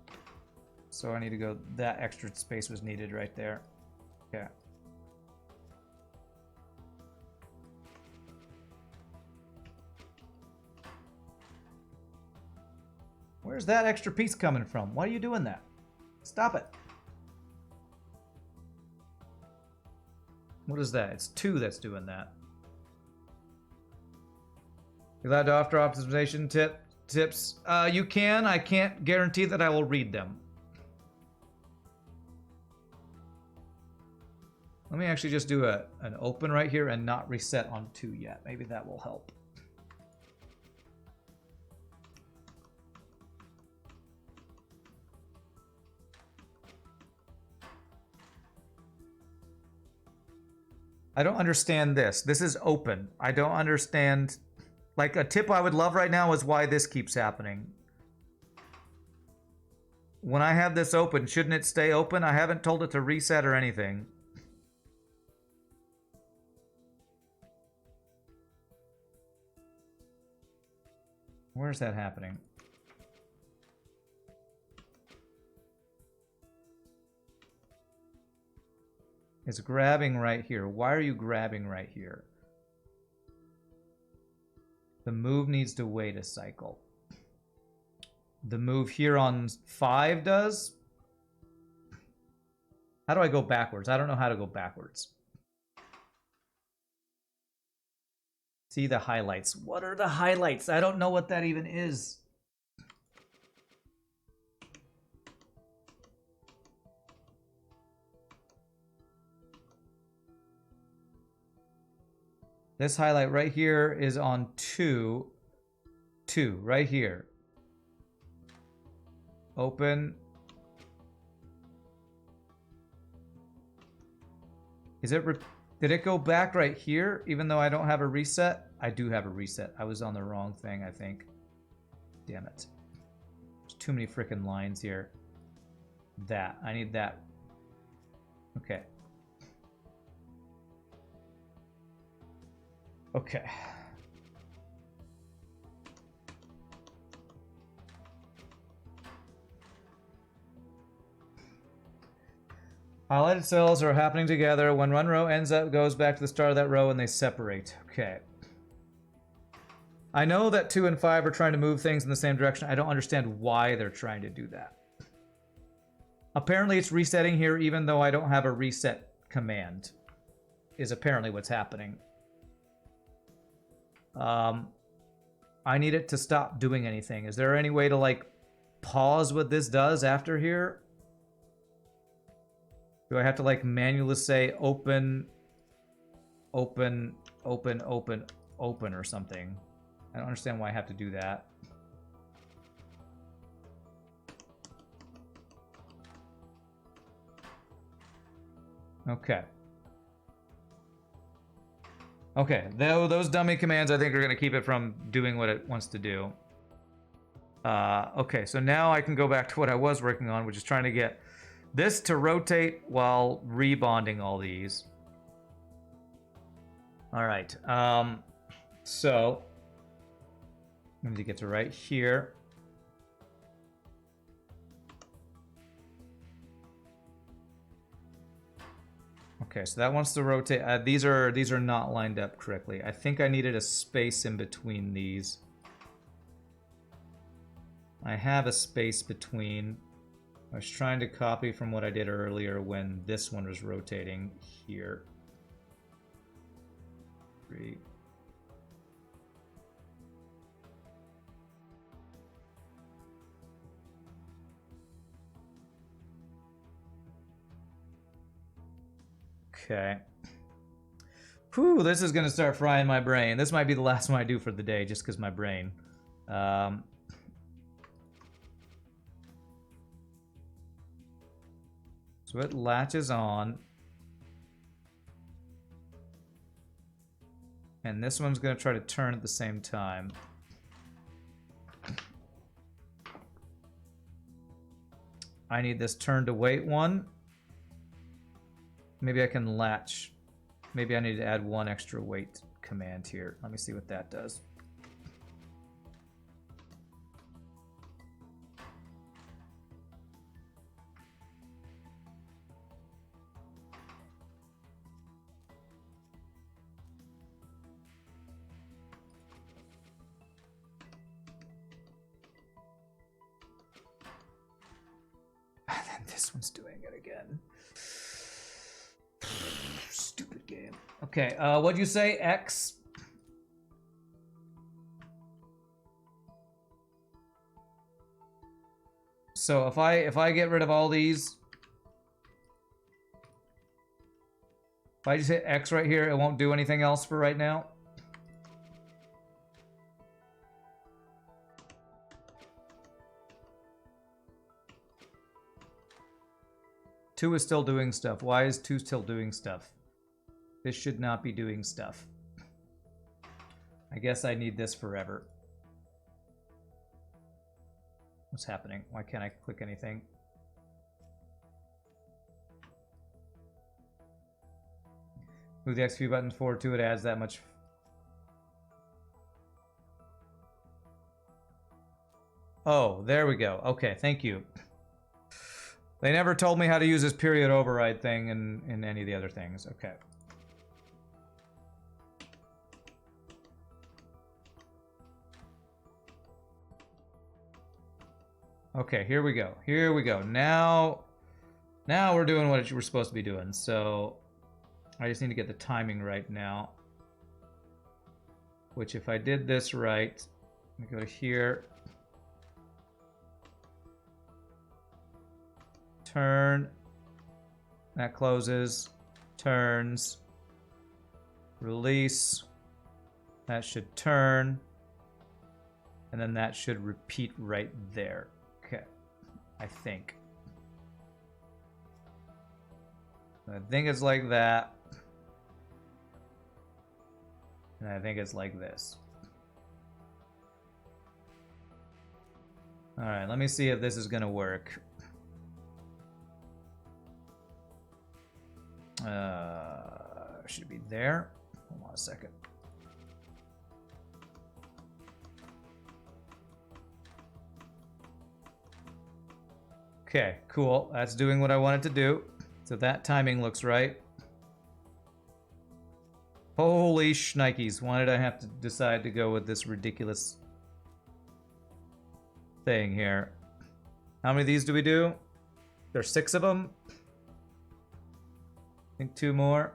So I need to go, that extra space was needed right there. Okay. Where's that extra piece coming from? Why are you doing that? Stop it. What is that? It's 2 that's doing that. You allowed to offer optimization tips? You can. I can't guarantee that I will read them. Let me actually just do an open right here and not reset on 2 yet. Maybe that will help. I don't understand this. This is open. I don't understand. Like, a tip I would love right now is why this keeps happening. When I have this open, shouldn't it stay open? I haven't told it to reset or anything. Where's that happening? It's grabbing right here. Why are you grabbing right here? The move needs to wait a cycle. The move here on 5 does? How do I go backwards? I don't know how to go backwards. See the highlights. What are the highlights? I don't know what that even is. This highlight right here is on 2. 2, right here. Open. Is it... Did it go back right here, even though I don't have a reset? I do have a reset. I was on the wrong thing, I think. Damn it. There's too many freaking lines here. That. I need that. Okay. Okay. Highlighted cells are happening together. When one row goes back to the start of that row and they separate. Okay. I know that 2 and 5 are trying to move things in the same direction. I don't understand why they're trying to do that. Apparently it's resetting here even though I don't have a reset command. Is apparently what's happening. I need it to stop doing anything. Is there any way to, like, pause what this does after here? Do I have to like manually say open, open, open, open, open or something? I don't understand why I have to do that. Okay. Okay, those dummy commands I think are going to keep it from doing what it wants to do. Okay, so now I can go back to what I was working on, which is trying to get this to rotate while rebonding all these. All right, so I need to get to right here. Okay, so that wants to rotate. These are not lined up correctly. I think I needed a space in between these. I have a space between. I was trying to copy from what I did earlier when this one was rotating here. 3. Okay. Whew, this is gonna start frying my brain. This might be the last one I do for the day, just because my brain. So it latches on. And this one's gonna try to turn at the same time. I need this turn to wait one. Maybe I can latch. Maybe I need to add one extra wait command here. Let me see what that does. And then this one's doing it again. Stupid game. Okay, what'd you say? X? So if I get rid of all these, if I just hit X right here, it won't do anything else for right now. Two is still doing stuff. Why is 2 still doing stuff? This should not be doing stuff. I guess I need this forever. What's happening? Why can't I click anything? Move the XP button forward to it adds that much. Oh, there we go. Okay, thank you. They never told me how to use this period override thing in any of the other things. Okay. Okay, here we go. Here we go. Now we're doing what we're supposed to be doing. So I just need to get the timing right now. Which if I did this right, let me go to here. Turn. That closes. Turns. Release. That should turn. And then that should repeat right there. Okay. I think. I think it's like that. And I think it's like this. Alright, let me see if this is going to work. Should it be there? Hold on a second. Okay, cool. That's doing what I wanted to do. So that timing looks right. Holy shnikes. Why did I have to decide to go with this ridiculous thing here? How many of these do we do? There's 6 of them. I think 2 more.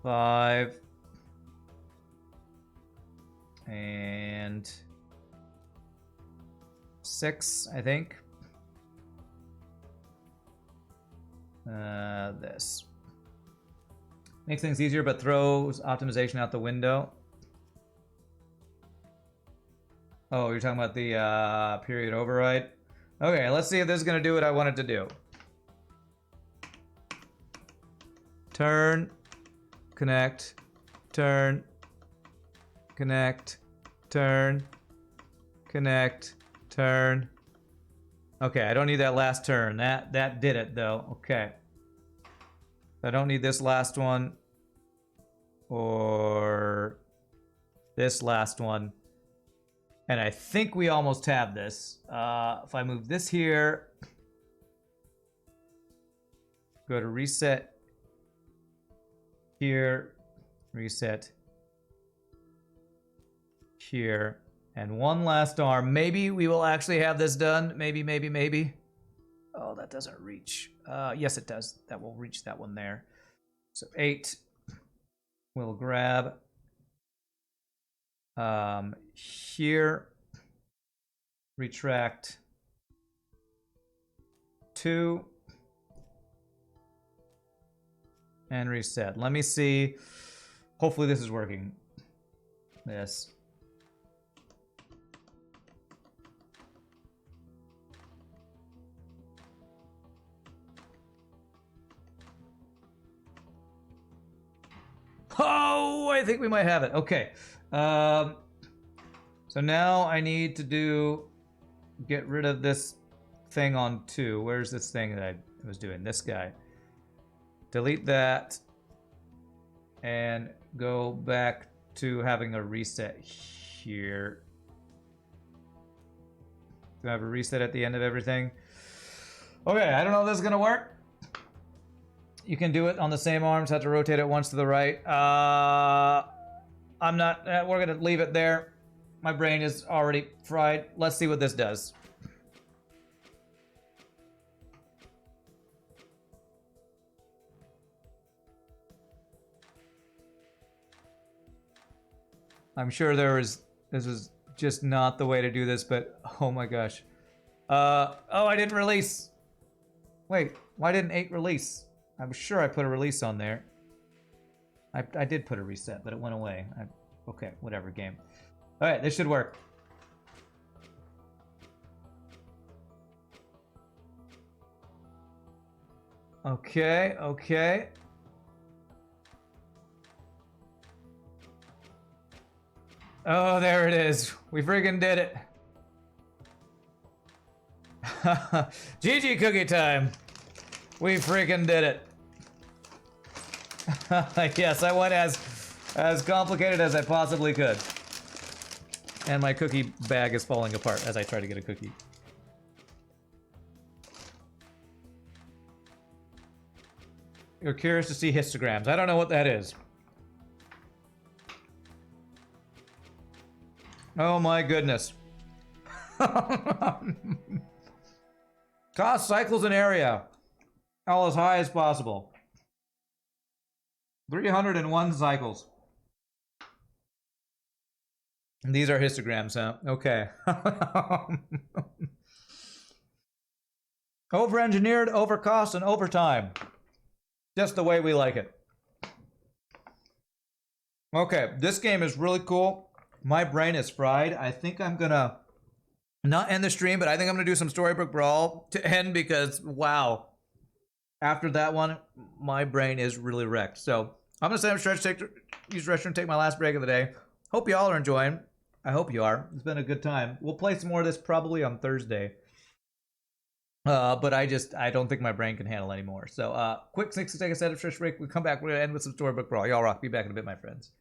5. And 6, I think. This. Makes things easier, but throws optimization out the window. Oh, you're talking about the period override? Okay, let's see if this is going to do what I want it to do. Turn, connect, turn, connect, turn, connect, turn. Okay, I don't need that last turn. That did it, though. Okay. I don't need this last one or this last one. And I think we almost have this. If I move this here, go to reset here, reset here, and one last arm. Maybe we will actually have this done. Maybe, maybe, maybe. Oh, that doesn't reach. Yes, it does. That will reach that one there. So 8. We'll grab here, retract 2, and reset. Let me see. Hopefully this is working. This. Oh, I think we might have it. Okay. So now I need to get rid of this thing on 2. Where's this thing that I was doing? This guy. Delete that. And go back to having a reset here. Do I have a reset at the end of everything? Okay, I don't know if this is going to work. You can do it on the same arms, have to rotate it once to the right. I'm not, we're gonna leave it there. My brain is already fried. Let's see what this does. I'm sure this is just not the way to do this, but oh my gosh. Oh, I didn't release. Wait, why didn't 8 release? I'm sure I put a release on there. I did put a reset, but it went away. Okay, whatever, game. All right, this should work. Okay, okay. Oh, there it is. We friggin' did it. GG cookie time. We freaking did it. Yes, I went as complicated as I possibly could. And my cookie bag is falling apart as I try to get a cookie. You're curious to see histograms. I don't know what that is. Oh my goodness. Cost cycles an area. All as high as possible. 301 cycles. And these are histograms, huh? Okay. Over-engineered, over-cost, and overtime. Just the way we like it. Okay, this game is really cool. My brain is fried. I think I'm gonna not end the stream, but I think I'm gonna do some Storybook Brawl to end because, wow. After that one, my brain is really wrecked. So I'm gonna use the restroom, take my last break of the day. Hope y'all are enjoying. I hope you are. It's been a good time. We'll play some more of this probably on Thursday. But I don't think my brain can handle anymore. So quick 60-second setup, stretch break. We come back. We're gonna end with some Storybook Brawl. Y'all rock. Be back in a bit, my friends.